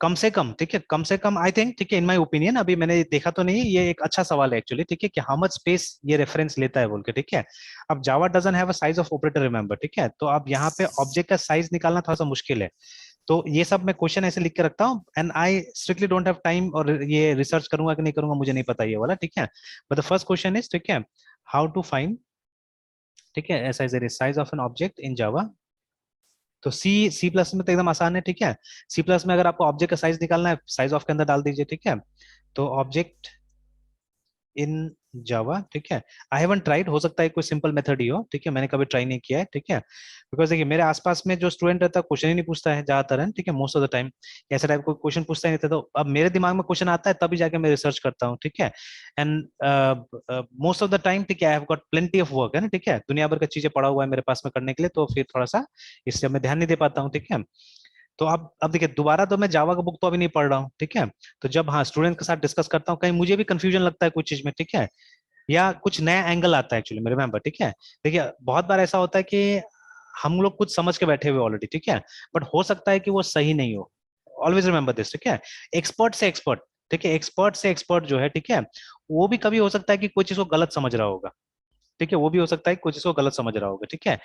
कम से कम, ठीक है, कम से कम आई थिंक, ठीक है, इन माय ओपिनियन, अभी मैंने देखा तो नहीं, ये एक अच्छा सवाल है एक्चुअली, ठीक है, कि हाउ मच स्पेस ये रेफरेंस लेता है बोल के, ठीक है। अब Java doesn't have a size of operator, remember, ठीक है, तो अब यहाँ पे ऑब्जेक्ट का साइज निकालना थोड़ा सा मुश्किल है। तो ये सब मैं क्वेश्चन ऐसे लिख के रखता हूँ, and I strictly don't have time, और ये रिसर्च करूंगा कि नहीं करूंगा मुझे नहीं पता ये वाला, ठीक है। But the first question is, ठीक है, हाउ टू फाइंड, ठीक है, as I size of an object in Java. तो सी प्लस में तो एकदम आसान है, ठीक है। सी प्लस में अगर आपको ऑब्जेक्ट का साइज निकालना है, साइज ऑफ के अंदर डाल दीजिए, ठीक है। तो ऑब्जेक्ट इन जावा, ठीक है, आई हैवंट ट्राइड, हो सकता है कोई सिंपल मेथड ही हो, ठीक है, मैंने कभी ट्राई नहीं किया है, ठीक है। बिकॉज देखिए मेरे आसपास में जो स्टूडेंट रहता है क्वेश्चन ही नहीं पूछता है ज्यादातर, है, ठीक है, मोस्ट ऑफ द टाइम ऐसा टाइप कोई क्वेश्चन पूछता ही नहीं था, तो अब मेरे दिमाग में क्वेश्चन आता है तभी जाके मैं रिसर्च करता हूँ, ठीक है। And most of the time, ठीक है, I have got plenty of work, है ना, ठीक है, दुनिया भर का चीजें पड़ा हुआ है मेरे पास में करने के लिए, तो फिर थोड़ा सा इससे मैं ध्यान नहीं दे पाता हूँ, ठीक है। तो अब देखिए दोबारा तो मैं जावा का बुक तो अभी नहीं पढ़ रहा हूँ, ठीक है। तो जब हाँ स्टूडेंट के साथ डिस्कस करता हूँ, कहीं मुझे भी कंफ्यूजन लगता है कुछ चीज में, ठीक है, या कुछ नया एंगल आता है एक्चुअली मेरे मेंबर, ठीक है। देखिए बहुत बार ऐसा होता है कि हम लोग कुछ समझ के बैठे हुए ऑलरेडी, ठीक है, बट हो सकता है कि वो सही नहीं हो। ऑलवेज रिमेंबर दिस, ठीक है। एक्सपर्ट से एक्सपर्ट, ठीक है, एक्सपर्ट से एक्सपर्ट जो है, ठीक है, वो भी कभी हो सकता है कि कोई चीज को गलत समझ रहा होगा, ठीक है, वो भी हो सकता है कुछ इसको गलत समझ रहा होगा, ठीक है।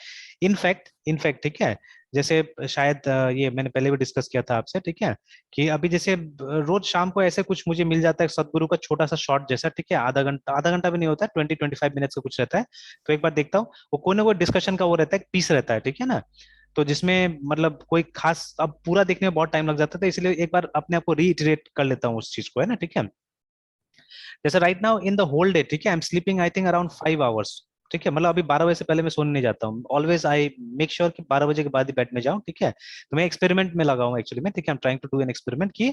इनफैक्ट ठीक है, जैसे शायद ये मैंने पहले भी डिस्कस किया था आपसे, ठीक है, कि अभी जैसे रोज शाम को ऐसे कुछ मुझे मिल जाता है सदगुरु का छोटा सा शॉर्ट जैसा, ठीक है, आधा घंटा भी नहीं होता है, 20-25 मिनट्स का कुछ रहता है। तो एक बार देखता हूँ, वो कोई ना कोई डिस्कशन का वो रहता है, पीस रहता है, ठीक है ना। तो जिसमें मतलब कोई खास, अब पूरा देखने में बहुत टाइम लग जाता है, तो इसलिए एक बार अपने आप को रीइटरेट कर लेता हूँ उस चीज को, है ना, ठीक है। जैसे right now in the whole day, ठीक है, I am sleeping I think around 5 hours, ठीक है, मतलब अभी 12 बजे से पहले मैं सोने नहीं जाता हूँ, ऑलवेज आई मेक श्योर कि 12 बजे के बाद ही बेड में जाऊँ, ठीक है। तो मैं एक्सपेरिमेंट में लगा हूँ एक्चुअली में, ठीक है, I am trying to do an experiment की,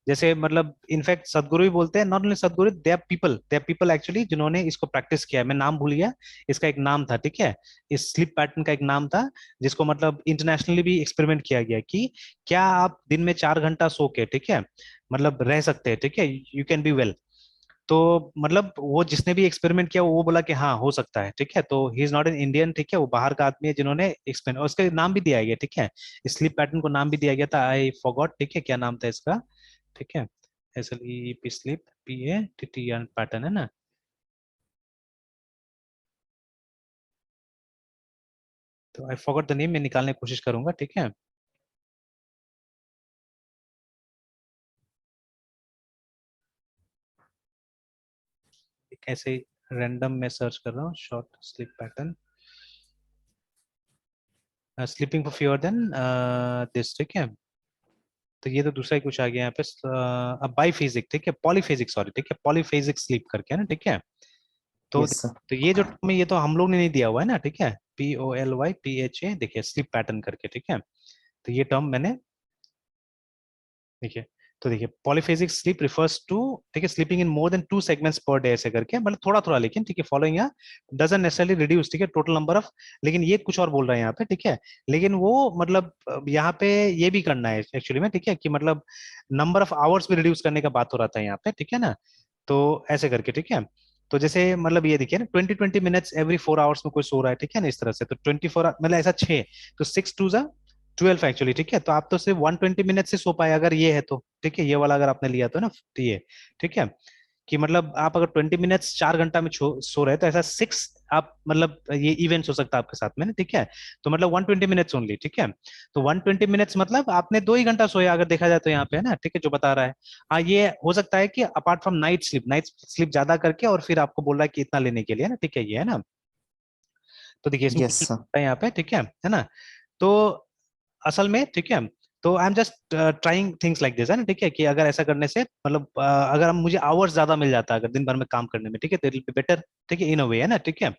जैसे मतलब इनफैक्ट सदगुरु भी बोलते हैं, नॉट ओनली सदगुरु, दे आर पीपल एक्चुअली जिन्होंने इसको प्रैक्टिस किया है, मैं नाम भूल गया, इसका एक नाम था, ठीक है, इस स्लीप पैटर्न का एक नाम था, जिसको मतलब इंटरनेशनली भी एक्सपेरिमेंट किया गया कि क्या आप दिन में 4 घंटा सो के, ठीक है, मतलब रह सकते हैं, ठीक है, यू कैन बी वेल। तो मतलब वो जिसने भी एक्सपेरिमेंट किया वो बोला कि हाँ हो सकता है, ठीक है, तो he is not an Indian, ठीक है, वो बाहर का आदमी है जिन्होंने एक्सपेरिमेंट, और उसका नाम भी दिया गया, ठीक है, स्लीप पैटर्न को नाम भी दिया गया था, आई फॉरगॉट, ठीक है, क्या नाम था इसका, ठीक है, SLEEP स्लीप PATTN पैटर्न है ना। तो आई फॉरगॉट द नेम, मैं निकालने की कोशिश करूंगा, ठीक है। ऐसे रैंडम में सर्च कर रहा हूँ, short sleep pattern, sleeping for fewer than this, ठीक है। तो ये तो दूसरा ही कुछ आ गया यहाँ पे, अब बाईफेजिक, ठीक है, पॉलीफेजिक, सॉरी, ठीक है, पॉलीफेजिक स्लीप करके है ना, ठीक है। तो यस सर। तो ये जो term है, ये तो हम लोग ने नहीं दिया हुआ है ना, ठीक है, POLYPHA, देखिए स्लीप पैटर्न करके, ठीक है। तो ये टर्म मैंने, देखिए, तो देखिए पॉलीफेजिक स्लीप रिफर्स टू, ठीक है, sleeping in more than 2 segments per day, ऐसे करके, मतलब थोड़ा थोड़ा, लेकिन ठीक है, फॉलोइंग डजंट नेसेसरली रिड्यूस, ठीक है, टोटल नंबर ऑफ, लेकिन ये कुछ और बोल रहे हैं यहाँ पे, ठीक है। लेकिन वो मतलब यहाँ पे ये भी करना है एक्चुअली में, ठीक है, कि मतलब नंबर ऑफ आवर्स भी रिड्यूस करने का बात हो रहा था यहाँ पे, ठीक है ना। तो ऐसे करके, ठीक है। तो जैसे मतलब ये देखिए ना, 20-20 मिनट्स एवरी 4 आवर्स में कोई सो रहा है, ठीक है ना, इस तरह से, तो 24 मतलब ऐसा 6, तो 6 2 12 एक्चुअली, ठीक है। तो आप तो सिर्फ 120 मिनट से सो पाए अगर ये है तो, ठीक है, ये वाला अगर आपने लिया तो ना, तो ये, ठीक है, कि मतलब आप अगर 20 मिनट्स 4 घंटा में सो रहे हैं, तो ऐसा 6 आप मतलब ये इवेंट्स हो सकता है आपके साथ में ना, ठीक है। तो मतलब 120 मिनट्स ओनली, ठीक है। तो 120 मिनट्स मतलब आपने 2 ही घंटा सोया अगर देखा जाए तो यहाँ पे है ना, ठीक है, जो बता रहा है। हाँ, ये हो सकता है कि अपार्ट फ्रॉम नाइट स्लीप ज्यादा करके और फिर आपको बोल रहा है कि इतना लेने के लिए ना, ठीक है, ये है ना। तो देखिए इसमें यस कुछ सर। है यहाँ पे, ठीक है ना। तो असल में, ठीक है, तो I am just trying things like this, है ना, ठीक है, कि अगर ऐसा करने से मतलब अगर हम मुझे आवर्स ज्यादा मिल जाता है अगर दिन भर में काम करने में, ठीक है, तो इट विल बी बेटर, ठीक है, इन अ वे, है ना, ठीक है।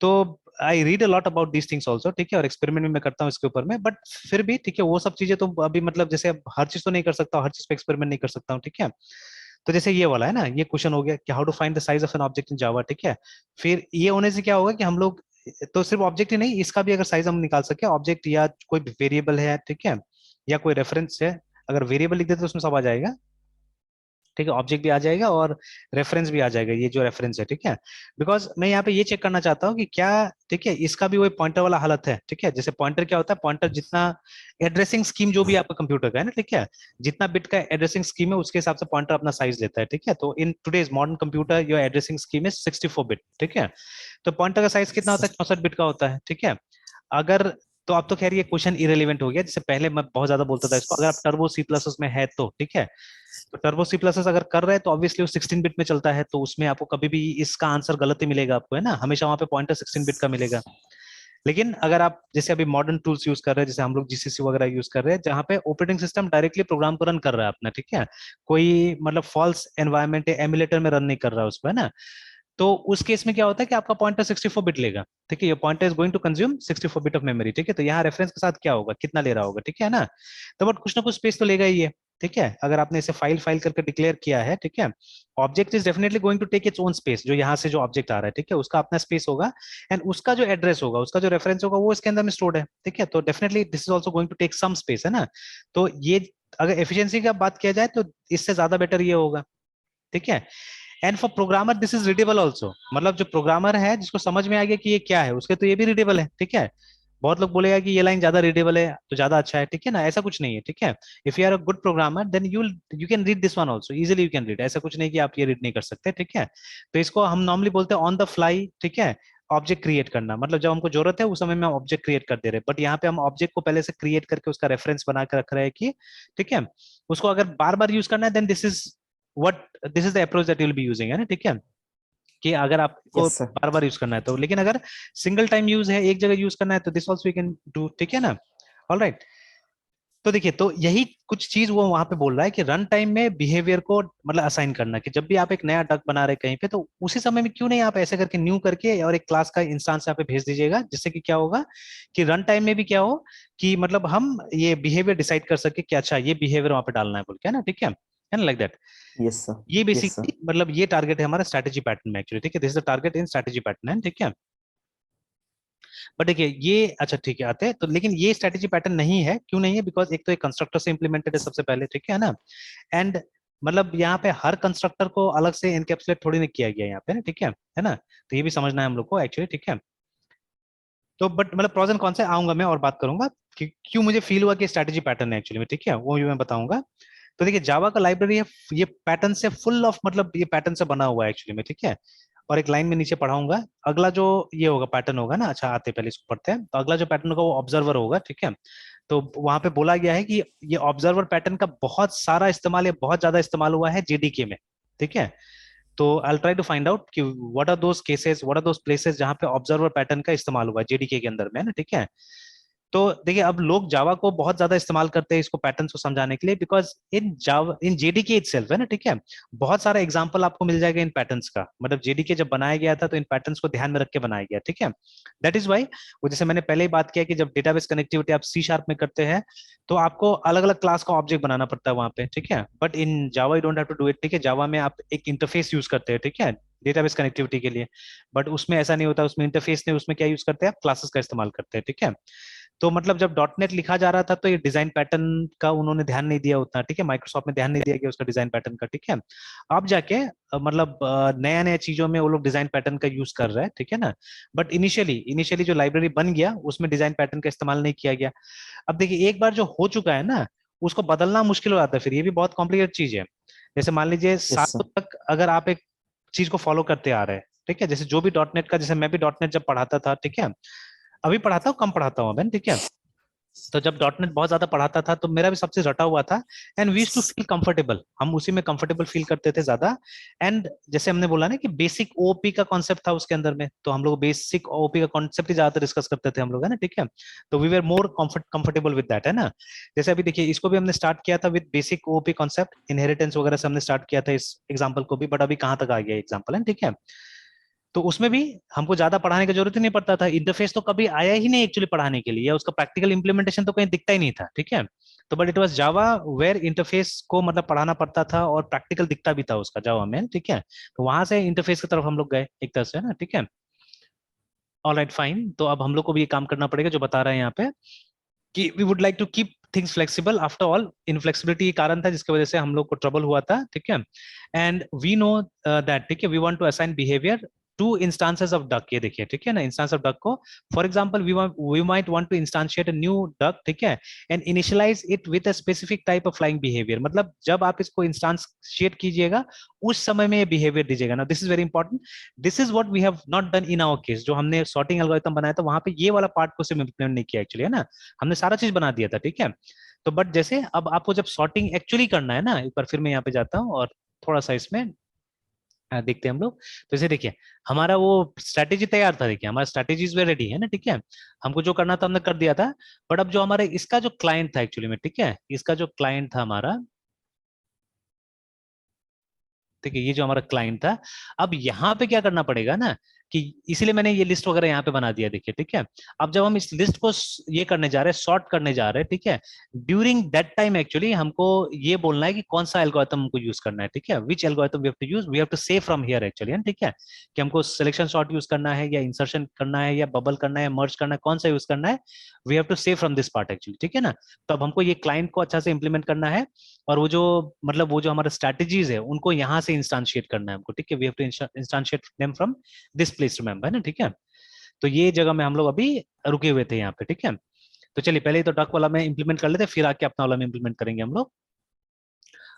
तो I read a lot about these things also, ठीक है, और एक्सपेरिमेंट भी मैं करता हूँ इसके ऊपर में, बट फिर भी, ठीक है, वो सब चीजें तो अभी मतलब जैसे अब हर चीज तो नहीं कर सकता, हर चीज पे एक्सपेरिमेंट नहीं कर सकता हूँ, ठीक है। तो जैसे ये वाला है ना, ये क्वेश्चन हो गया कि how to find the size of an object in Java, ठीक है। फिर ये होने से क्या होगा कि हम लोग तो सिर्फ ऑब्जेक्ट ही नहीं, इसका भी अगर साइज हम निकाल सके, ऑब्जेक्ट या कोई वेरिएबल है, ठीक है, या कोई रेफरेंस है, अगर वेरिएबल लिख देते तो उसमें सब आ जाएगा, ठीक है, ऑब्जेक्ट भी आ जाएगा और रेफरेंस भी आ जाएगा, ये जो रेफरेंस है, ठीक है। बिकॉज मैं यहाँ पे ये चेक करना चाहता हूँ कि क्या, ठीक है, इसका भी वही पॉइंटर वाला हालत है, ठीक है। जैसे पॉइंटर क्या होता है, पॉइंटर जितना एड्रेसिंग स्कीम जो भी आपका कंप्यूटर का है ना, ठीक है, जितना बिट का एड्रेसिंग स्कीम है उसके हिसाब से पॉइंटर अपना साइज लेता है, ठीक है। तो in today's modern computer your addressing scheme is 64 bit, ठीक है। तो पॉइंटर का साइज कितना होता है, 64 बिट का होता है, ठीक है। अगर, तो अब तो खैर ये क्वेश्चन इरेलीवेंट हो गया, जैसे पहले मैं बहुत ज्यादा बोलता था इसको, अगर आप टर्बो सी प्लस में है तो, ठीक है। तो टर्बो सी प्लस अगर कर रहे हैं तो ऑब्वियसली वो 16 बिट में चलता है, तो उसमें आपको कभी भी इसका आंसर गलत ही मिलेगा आपको, है ना, हमेशा वहां पे पॉइंटर 16 बिट का मिलेगा। लेकिन अगर आप जैसे अभी मॉडर्न टूल्स यूज कर रहे हैं, जैसे हम लोग जीसीसी वगैरह यूज कर रहे हैं, जहाँ पे ऑपरेटिंग सिस्टम डायरेक्टली प्रोग्राम को रन कर रहा है अपना, ठीक है, कोई मतलब फॉल्स एनवायरमेंट एमुलेटर में रन नहीं कर रहा है उसको, है ना। तो उस केस में क्या होता है कि आपका पॉइंटर 64 बिट लेगा, ठीक है, ये pointer is going to consume 64 bit of memory, ठीक है। तो यहाँ रेफरेंस के साथ क्या होगा, कितना ले रहा होगा, ठीक है ना। तो बट कुछ ना कुछ स्पेस तो लेगा ही है, ठीक है, अगर आपने इसे फाइल फाइल करके डिक्लेयर किया है, ठीक है। Object is definitely going to take its own space, जो यहाँ से जो ऑब्जेक्ट आ रहा है, ठीक है, उसका अपना स्पेस होगा, एंड उसका जो एड्रेस होगा, उसका जो रेफरेंस होगा, वो इसके अंदर में स्टोर्ड है, ठीक है। तो definitely this is also going to take some space, है ना। तो ये, अगर एफिशिएंसी की बात किया जाए तो इससे ज्यादा बेटर ये होगा, ठीक है। And for programmer this is readable also, मतलब जो प्रोग्रामर है जिसको समझ में आ गया कि ये क्या है, उसके तो ये भी रीडेबल है, ठीक है। बहुत लोग बोलेगा कि ये लाइन ज्यादा रीडेबल है तो ज्यादा अच्छा है, ठीक है ना, ऐसा कुछ नहीं है, ठीक है। If you are a good programmer then you can read this one also easily, you can read, ऐसा कुछ नहीं कि आप ये रीड नहीं कर सकते, ठीक है। तो इसको हम नॉर्मली बोलते हैं ऑन द फ्लाई, ठीक है, ऑब्जेक्ट क्रिएट करना, मतलब जब हमको जरूरत है उस समय में हम ऑब्जेक्ट क्रिएट कर दे रहे हैं, बट यहाँ पे हम ऑब्जेक्ट को पहले से क्रिएट करके उसका रेफरेंस बना के रख रहे हैं कि, ठीक है, उसको अगर बार बार यूज करना है then this is the approach that you will be using, है ना, ठीक है। कि अगर आपको यस सर। बार बार यूज करना है तो, लेकिन अगर सिंगल टाइम यूज है, एक जगह यूज करना है, तो this also you can do, ठीक है ना। All right. तो देखिए, तो यही कुछ चीज वो वहां पे बोल रहा है कि रन टाइम में बिहेवियर को मतलब असाइन करना, कि जब भी आप एक नया डक बना रहे कहीं पे, तो उसी समय में क्यों नहीं आप ऐसे करके न्यू करके और एक क्लास का इंस्टांस यहाँ पे भेज दीजिएगा, जिससे कि क्या होगा कि रन टाइम में भी क्या हो कि मतलब हम ये बिहेवियर डिसाइड कर सके कि अच्छा ये बिहेवियर वहां पे डालना है बोल के, है ना, ठीक है ना, लाइक दैट। Yes sir. ये यस सर। बेसिकली मतलब ये टारगेट है हमारा स्ट्रैटेजी पैटर्न में एक्चुअली, ठीक है, this is the target in strategy pattern है, ठीक है। बट देखिए ये, अच्छा ठीक है, आते हैं तो, लेकिन ये स्ट्रैटेजी पैटर्न नहीं है, क्यों नहीं है, बिकॉज एक तो एक कंस्ट्रक्टर से इंप्लीमेंटेड है सबसे पहले, ठीक है ना। एंड मतलब यहाँ पे हर कंस्ट्रक्टर को अलग से इनकैप्सुलेट थोड़ी ना किया गया यहाँ पे ना, ठीक है ना। तो ये भी समझना है हम लोग को एक्चुअली, ठीक है। तो बट मतलब प्रोज एंड कॉन्स से आऊंगा मैं और बात करूंगा कि क्यों मुझे फील हुआ कि स्ट्रैटेजी पैटर्न है एक्चुअली में, ठीक है, वो भी मैं बताऊंगा। तो देखिए जावा का लाइब्रेरी है, ये पैटर्न से फुल ऑफ, मतलब ये पैटर्न से बना हुआ है एक्चुअली में, ठीक है। और एक लाइन में नीचे पढ़ाऊंगा, अगला जो ये होगा पैटर्न होगा ना, अच्छा आते पहले इसको पढ़ते हैं, तो अगला जो पैटर्न होगा वो ऑब्जर्वर होगा, ठीक है। तो वहां पे बोला गया है कि ये ऑब्जर्वर पैटर्न का बहुत सारा इस्तेमाल या बहुत ज्यादा इस्तेमाल हुआ है जेडीके में, ठीक है। तो I try to find out कि what are those cases, what are those places जहां पे ऑब्जर्वर पैटर्न का इस्तेमाल हुआ जेडीके के अंदर में, है ना, ठीक है। तो देखिए अब लोग जावा को बहुत ज्यादा इस्तेमाल करते हैं इसको पैटर्न्स को समझाने के लिए, because in Java in JDK itself, है ना, ठीक है, बहुत सारा एग्जांपल आपको मिल जाएगा इन पैटर्न्स का। मतलब जेडीके जब बनाया गया था तो इन पैटर्न्स को ध्यान में रख के बनाया गया, ठीक है। दैट इज वाई वो, जैसे मैंने पहले ही बात किया कि जब डेटाबेस कनेक्टिविटी आप सी शार्प में करते हैं तो आपको अलग अलग क्लास का ऑब्जेक्ट बनाना पड़ता है वहां पे, ठीक है। But in Java you don't have to do it, ठीक है। जावा में आप एक इंटरफेस यूज करते हैं, ठीक है, डेटाबेस कनेक्टिविटी के लिए। बट उसमें ऐसा नहीं होता, उसमें इंटरफेस नहीं, उसमें क्या यूज करते हैं आप, क्लासेस का इस्तेमाल करते हैं, ठीक है। तो मतलब जब डॉट नेट लिखा जा रहा था तो ये डिजाइन पैटर्न का उन्होंने ध्यान नहीं दिया उतना, ठीक है, माइक्रोसॉफ्ट में ध्यान नहीं दिया कि उसका डिजाइन पैटर्न का, ठीक है। अब जाके मतलब नया नया चीजों में वो लोग डिजाइन पैटर्न का यूज कर रहे हैं, ठीक है ना। बट इनिशियली इनिशियली जो लाइब्रेरी बन गया उसमें डिजाइन पैटर्न का इस्तेमाल नहीं किया गया। अब देखिए एक बार जो हो चुका है ना, उसको बदलना मुश्किल हो जाता है, फिर ये भी बहुत कॉम्प्लिकेटेड चीज है। जैसे मान लीजिए यस सर। सालों तक अगर आप एक चीज को फॉलो करते आ रहे हैं, ठीक है, जैसे जो भी डॉट नेट का, जैसे मैं भी डॉट नेट जब पढ़ाता था, ठीक है, अभी पढ़ाता हूँ, कम पढ़ाता हूँ मैं, ठीक है। तो जब डॉट नेट बहुत ज्यादा पढ़ाता था तो मेरा भी सबसे रटा हुआ था, and we used to feel comfortable, हम उसी में कंफर्टेबल फील करते थे ज्यादा। एंड जैसे हमने बोला ना कि बेसिक ओपी का कॉन्सेप्ट था उसके अंदर में, तो हम लोग बेसिक ओपी का कॉन्सेप्ट ही ज्यादातर डिस्कस करते थे हम लोग, है ना, ठीक है। तो we were more comfortable with that, है ना। जैसे अभी देखिए इसको भी हमने स्टार्ट किया था with basic OP concept, inheritance वगैरह से हमने स्टार्ट किया था इस एग्जाम्पल को भी, बट अभी कहाँ तक आ गया एग्जाम्पल, है, ठीक है। तो उसमें भी हमको ज्यादा पढ़ाने की जरूरत ही नहीं पड़ता था, इंटरफेस तो कभी आया ही नहीं एक्चुअली पढ़ाने के लिए, या उसका प्रैक्टिकल इंप्लीमेंटेशन तो कहीं दिखता ही नहीं था, ठीक है। तो but it was Java where interface को मतलब पढ़ाना पड़ता था और प्रैक्टिकल दिखता भी था उसका जावा में, ठीक है। तो वहां से इंटरफेस की तरफ हम लोग गए एक तरह से, है ना, ठीक है। ऑल राइट फाइन, तो अब हम लोग को भी ये काम करना पड़ेगा जो बता रहे हैं यहाँ पे, कि we would like to keep things flexible. After all inflexibility कारण था जिसकी वजह से हम लोग को ट्रबल हुआ था, ठीक है। एंड वी नो दैट, ठीक है, we want to assign behaviour to instances of duck, ये देखिए, ठीक है ना, इंस्टांस ऑफ डक को, for example we might want to instantiate a new duck, ठीक है, and initialise it with a specific type of flying behaviour. मतलब जब आप इसको इंस्टांशिएट कीजिएगा उस समय में ये बिहेवियर दीजिएगा ना, this is very important. This is what we have not done in our case, जो हमने सॉर्टिंग एल्गोरिथम बनाया था वहां पे ये वाला पार्ट को सिर्फ इंप्लीमेंट नहीं किया एक्चुअली, है ना। हमने सारा चीज बना दिया था, ठीक है। तो बट जैसे अब आपको जब सॉर्टिंग एक्चुअली करना है ना, एक बार फिर मैं यहाँ पे जाता हूँ और थोड़ा सा इसमें देखते हैं हम लोग। तो इसे देखिए, हमारा वो स्ट्रैटेजी तैयार था, देखिए हमारा स्ट्रैटेजीज वे रेडी है ना, ठीक है। हमको जो करना था हमने कर दिया था। बट अब जो हमारे इसका जो क्लाइंट था एक्चुअली में, ठीक है, इसका जो क्लाइंट था हमारा, ठीक है, ये जो हमारा क्लाइंट था, अब यहाँ पे क्या करना पड़ेगा ना, कि इसीलिए मैंने ये लिस्ट वगैरह यहाँ पे बना दिया, देखिए, ठीक है। अब जब हम इस लिस्ट को ये करने जा रहे हैं, सॉर्ट करने जा रहे हैं, ठीक है, ड्यूरिंग दैट टाइम एक्चुअली हमको ये बोलना है कि कौन सा एल्गोरिथम हमको यूज करना है, ठीक है, which algorithm we have to use, we have to say from here actually, ठीक है, कि हमको सिलेक्शन सॉर्ट यूज करना है या इंसर्शन करना है या बबल करना है, मर्ज करना है, कौन सा यूज करना है, we have to say from this part actually, ठीक है ना। तो अब हमको ये क्लाइंट को अच्छा से इंप्लीमेंट करना है, और वो जो मतलब वो जो हमारे स्ट्रैटेजीज है उनको यहाँ से इंस्टांशिएट करना है हमको, ठीक है, we have to instantiate them from this place, remember, है ना, ठीक है। तो ये जगह में हम लोग अभी रुके हुए थे यहाँ पे, ठीक है। तो चलिए पहले तो डक वाला में इंप्लीमेंट कर लेते हैं, फिर आके अपना वाला में इंप्लीमेंट करेंगे हम लोग।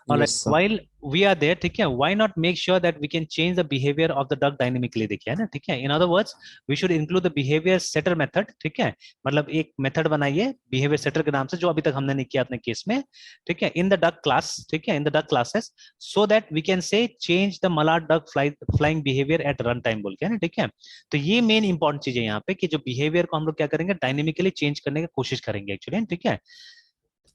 Alright, yes sir. while we are there, ठीक है, why not make sure that we can change the behavior of the duck dynamically, देखिए, है ना, ठीक है। In other words, we should include the behavior setter method, ठीक है, मतलब एक मेथड बनाइए behavior setter के नाम से, जो अभी तक हमने नहीं किया अपने केस में, ठीक है, in the duck class, ठीक है, in the duck classes, so that we can say change the mallard duck flying behavior at run time बोल के, है ना, ठीक है। तो ये मेन इंपॉर्टेंट चीज है यहाँ पे, कि जो बिहेवियर को हम लोग क्या करेंगे, डायनेमिकली चेंज करने की कोशिश करेंगे एक्चुअली, ठीक है।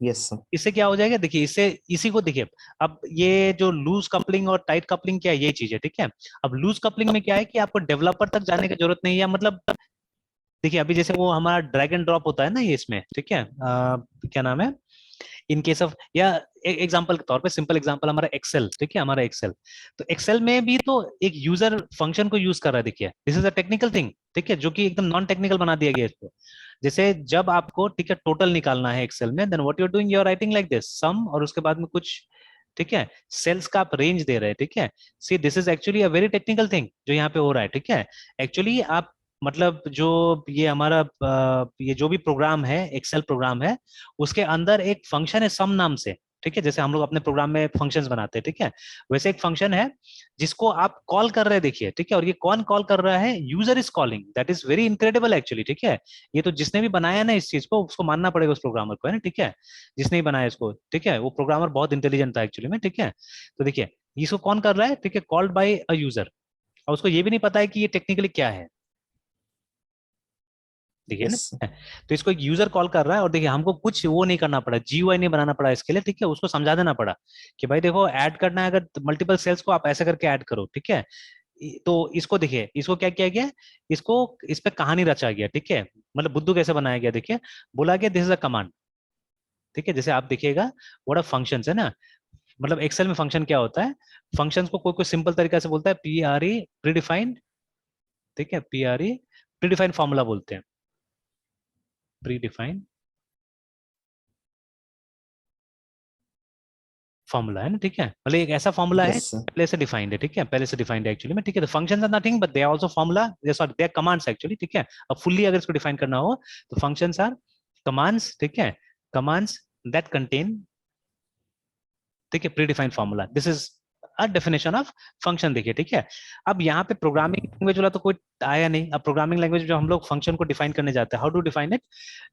Yes sir. इससे क्या हो जाएगा, देखिए, इससे इसी को देखिए, अब ये जो लूज कपलिंग और टाइट कपलिंग क्या है, ये चीज है, ठीक है। अब लूज कपलिंग में क्या है कि आपको डेवलपर तक जाने की जरूरत नहीं है, मतलब देखिए अभी जैसे वो हमारा ड्रैग एंड ड्रॉप होता है ना ये इसमें, ठीक है, क्या नाम है, इन केस ऑफ, या एग्जांपल के तौर पे सिंपल एग्जांपल हमारा एक्सेल, ठीक है, हमारा एक्सेल, तो एक्सेल में भी तो एक यूजर फंक्शन को यूज कर रहा है, देखिए, this is a technical thing, ठीक है, जो कि एकदम नॉन टेक्निकल बना दिया गया इसको। जैसे जब आपको, ठीक है, टोटल निकालना है एक्सेल में, then what you are doing, you are writing like this sum, और उसके बाद में कुछ, ठीक है, सेल्स का आप रेंज दे रहे हैं, ठीक है। See this is actually a very technical thing जो यहाँ पे हो रहा है, ठीक है। एक्चुअली आप मतलब जो ये हमारा ये जो भी प्रोग्राम है, एक्सेल प्रोग्राम है, उसके अंदर एक फंक्शन है सम नाम से, ठीक है, जैसे हम लोग अपने प्रोग्राम में फंक्शंस बनाते हैं, ठीक है, वैसे एक फंक्शन है जिसको आप कॉल कर रहे हैं, देखिए, ठीक है, और ये कौन कॉल कर रहा है, user is calling, that is very incredible actually, ठीक है। ये तो जिसने भी बनाया ना इस चीज को, उसको मानना पड़ेगा उस प्रोग्रामर को, है ना, ठीक है, जिसने भी बनाया इसको, ठीक है, वो प्रोग्रामर बहुत इंटेलिजेंट था एक्चुअली में, ठीक है। तो देखिए इसको कौन कर रहा है, ठीक है, कॉल्ड बाय अ यूजर, और उसको ये भी नहीं पता है कि ये टेक्निकली क्या है, देखिए यस ना। तो इसको एक यूजर कॉल कर रहा है, और देखिए हमको कुछ वो नहीं करना पड़ा, जीयूआई नहीं बनाना पड़ा इसके लिए, ठीक है, उसको समझा देना पड़ा कि भाई देखो ऐड करना है, अगर मल्टीपल सेल्स को आप ऐसे करके ऐड करो, ठीक है। तो इसको देखिए, इसको क्या किया गया, इसको इस पे कहानी रचा गया, ठीक है, मतलब बुद्धू कैसे बनाया गया, देखिए, बोला गया दिस इज अ कमांड, ठीक है, जैसे आप देखिएगा व्हाट आर फंक्शंस है ना, मतलब एक्सेल में फंक्शन क्या होता है, फंक्शंस को कोई कोई सिंपल तरीका से बोलता है पीआरई प्रीडिफाइंड, ठीक है, पीआरई प्रीडिफाइंड फॉर्मूला बोलते हैं, प्रीडिफाइंड फॉर्मूला है ना, ठीक है, मतलब एक ऐसा फॉर्मूला है यस सर पहले से डिफाइंड है, ठीक है, पहले से डिफाइंड है एक्चुअली में, ठीक है, तो functions are nothing but they are also formula, they sorry they are commands actually, ठीक है। अब फुल्ली अगर इसको डिफाइन करना हो तो फंक्शंस आर कमांड्स, ठीक है, कमांड्स दैट कंटेन, ठीक है, predefined formula, this is a definition of function, देखिए, ठीक है। अब यहाँ पे प्रोग्रामिंग लैंग्वेज वाला तो कोई आया नहीं, अब प्रोग्रामिंग लैंग्वेज जो हम लोग फंक्शन को डिफाइन करने जाते हैं, हाउ टू डिफाइन इट,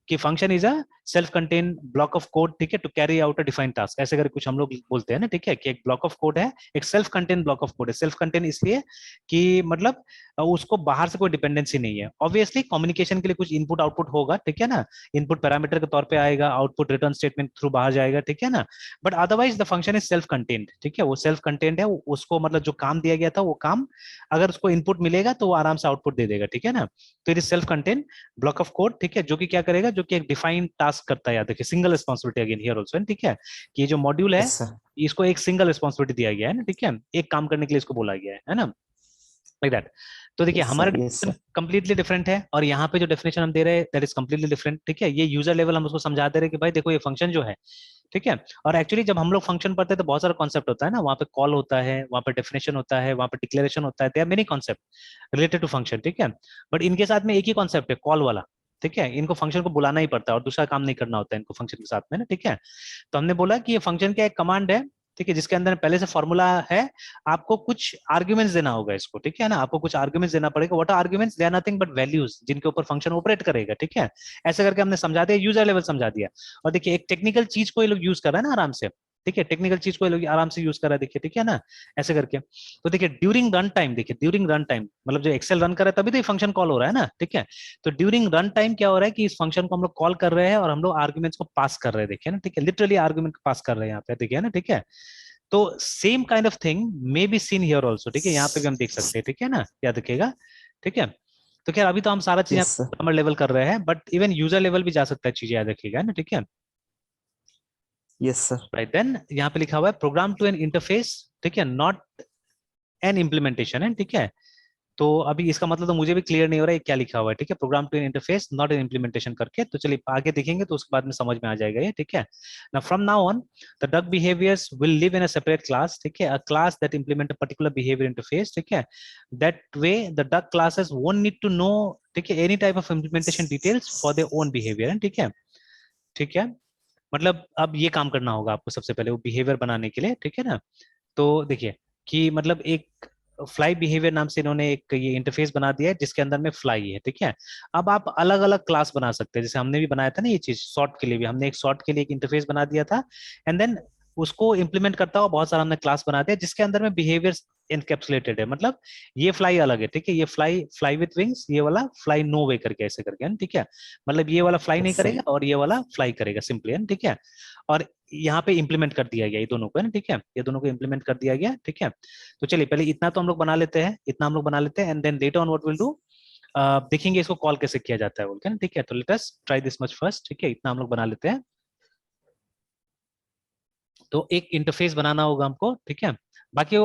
कि function is a self contain block of code, ठीक है, to carry out a defined task, ऐसे करके कुछ हम लोग बोलते हैं ना, ठीक है, कि एक ब्लॉक ऑफ कोड है, एक self contain block of code है, सेल्फ कंटेन इसलिए कि मतलब उसको बाहर से कोई डिपेंडेंसी नहीं है, ऑब्वियसली कम्युनिकेशन के लिए कुछ इनपुट आउटपुट होगा, ठीक है ना, इनपुट पैरामीटर के तौर पे आएगा, आउटपुट रिटर्न स्टेटमेंट थ्रू बाहर जाएगा, ठीक है ना, but otherwise the function is self contained, ठीक है, वो सेल्फ कंटेन्ड है, उसको मतलब जो काम दिया गया था वो काम अगर उसको इनपुट मिलेगा तो वो आराम से आउटपुट दे देगा, ठीक है ना, तो it is self contained block of code, ठीक है, जो कि क्या करेगा, जो कि एक डिफाइंड टास्क करता है, याद रखिए single responsibility again here also, ठीक है, कि ये जो मॉड्यूल है यस सर इसको एक सिंगल रिस्पॉन्सिबिलिटी दिया गया है ना, ठीक है, एक काम करने के लिए इसको बोला गया है ना, लाइक दैट। तो देखिए यस हमारा sir yes definition sir completely different है, और यहाँ पे जो डेफिनेशन हम दे रहे हैं दैट इज कंप्लीटली डिफरेंट, ठीक है, ये यूजर लेवल हम उसको समझा दे रहे हैं कि भाई देखो ये फंक्शन जो है, ठीक है, और एक्चुअली जब हम लोग फंक्शन पढ़ते हैं तो बहुत सारा कॉन्सेप्ट होता है ना, वहाँ पे कॉल होता है, वहाँ पे डेफिनेशन होता है, वहाँ पे डिक्लेरेशन होता है, there are many concept related to function, ठीक है, बट इनके साथ में एक ही कॉन्सेप्ट है कॉल वाला, ठीक है, इनको फंक्शन को बुलाना ही पड़ता है और दूसरा काम नहीं करना होता है इनको फंक्शन के साथ में ना, ठीक है। तो हमने बोला कि ये फंक्शन क्या एक कमांड है, ठीक है, जिसके अंदर पहले से फॉर्मूला है, आपको कुछ आर्ग्यूमेंट्स देना होगा इसको, ठीक है ना, आपको कुछ आर्ग्यूमेंट्स देना पड़ेगा, what are arguments, they are nothing but values जिनके ऊपर फंक्शन ऑपरेट करेगा, ठीक है, ऐसे करके हमने समझा दिया, यूजर लेवल समझा दिया। और देखिए एक टेक्निकल चीज को ये लोग यूज कर रहा है ना आराम से, ठीक है, टेक्निकल चीज को ये लोग आराम से यूज कर रहा है, देखिए, ठीक है ना, ऐसे करके। तो देखिए ड्यूरिंग रन टाइम, देखिए ड्यूरिंग रन टाइम मतलब जो एक्सेल रन कर रहा है तभी तो ये फंक्शन कॉल हो रहा है ना, ठीक है, तो ड्यूरिंग रन टाइम क्या हो रहा है कि इस फंक्शन को हम लोग कॉल कर रहे हैं और हम लोग आर्ग्यूमेंट्स को पास कर रहे हैं, देखिए ना, ठीक है, लिटरली आर्ग्यूमेंट पास कर रहे हैं यहाँ पे, देखिए ना, ठीक है। तो same kind of thing may be seen here also, ठीक है, यहाँ पे भी हम देख सकते हैं, ठीक है ना, याद रखिएगा, ठीक है। तो खैर अभी तो हम सारा चीज यस सर प्रोग्रामर लेवल कर रहे हैं, बट इवन यूजर लेवल भी जा सकता है, चीजें याद रखिएगा ना, ठीक है। यस सर राइट देन यहाँ पे लिखा हुआ है प्रोग्राम टू एन इंटरफेस, ठीक है, नॉट एन इम्प्लीमेंटेशन है, ठीक है। तो अभी इसका मतलब तो मुझे भी क्लियर नहीं हो रहा है क्या लिखा हुआ है, ठीक है, program to an interface not an implementation करके, तो चलिए आगे देखेंगे तो उसके बाद में समझ में आ जाएगा ये, ठीक है ना। From now on the duck behaviours will live in a separate class, ठीक है, a class that implement a particular behaviour interface, ठीक है, that way the duck classes won't need to know, ठीक है, any type of implementation details for their own behaviour, ठीक है, ठीक है, मतलब अब ये काम करना होगा आपको सबसे पहले वो बिहेवियर बनाने के लिए, ठीक है ना। तो देखिए कि मतलब एक फ्लाई बिहेवियर नाम से इन्होंने एक ये इंटरफेस बना दिया है जिसके अंदर में फ्लाई है, ठीक है। अब आप अलग अलग क्लास बना सकते हैं, जैसे हमने भी बनाया था ना ये चीज सॉर्ट के लिए भी, हमने एक सॉर्ट के लिए एक इंटरफेस बना दिया था, एंड देन उसको इम्प्लीमेंट करता हुआ बहुत सारा हमने क्लास बना दिया जिसके अंदर में बिहेवियर एनकैप्सुलेटेड है, मतलब ये फ्लाई अलग है, ठीक है, ये फ्लाई फ्लाई विथ विंग्स, ये वाला फ्लाई नो वे करके ऐसे करके है ना, ठीक है, मतलब ये वाला फ्लाई नहीं यस सर करेगा और ये वाला फ्लाई करेगा सिंपली है ना, ठीक है। और यहाँ पे इंप्लीमेंट कर दिया गया ये दोनों को है ना, ठीक है, ये दोनों को इंप्लीमेंट कर दिया गया, ठीक है। तो चलिए पहले इतना तो हम लोग बना लेते हैं, इतना हम लोग बना लेते हैं, and then later on what will do, देखेंगे इसको कॉल कैसे किया जाता है बोल के ना, ठीक है। तो let us try this much first, ठीक है, इतना हम लोग बना लेते हैं। तो एक इंटरफेस बनाना होगा हमको, ठीक है, बाकी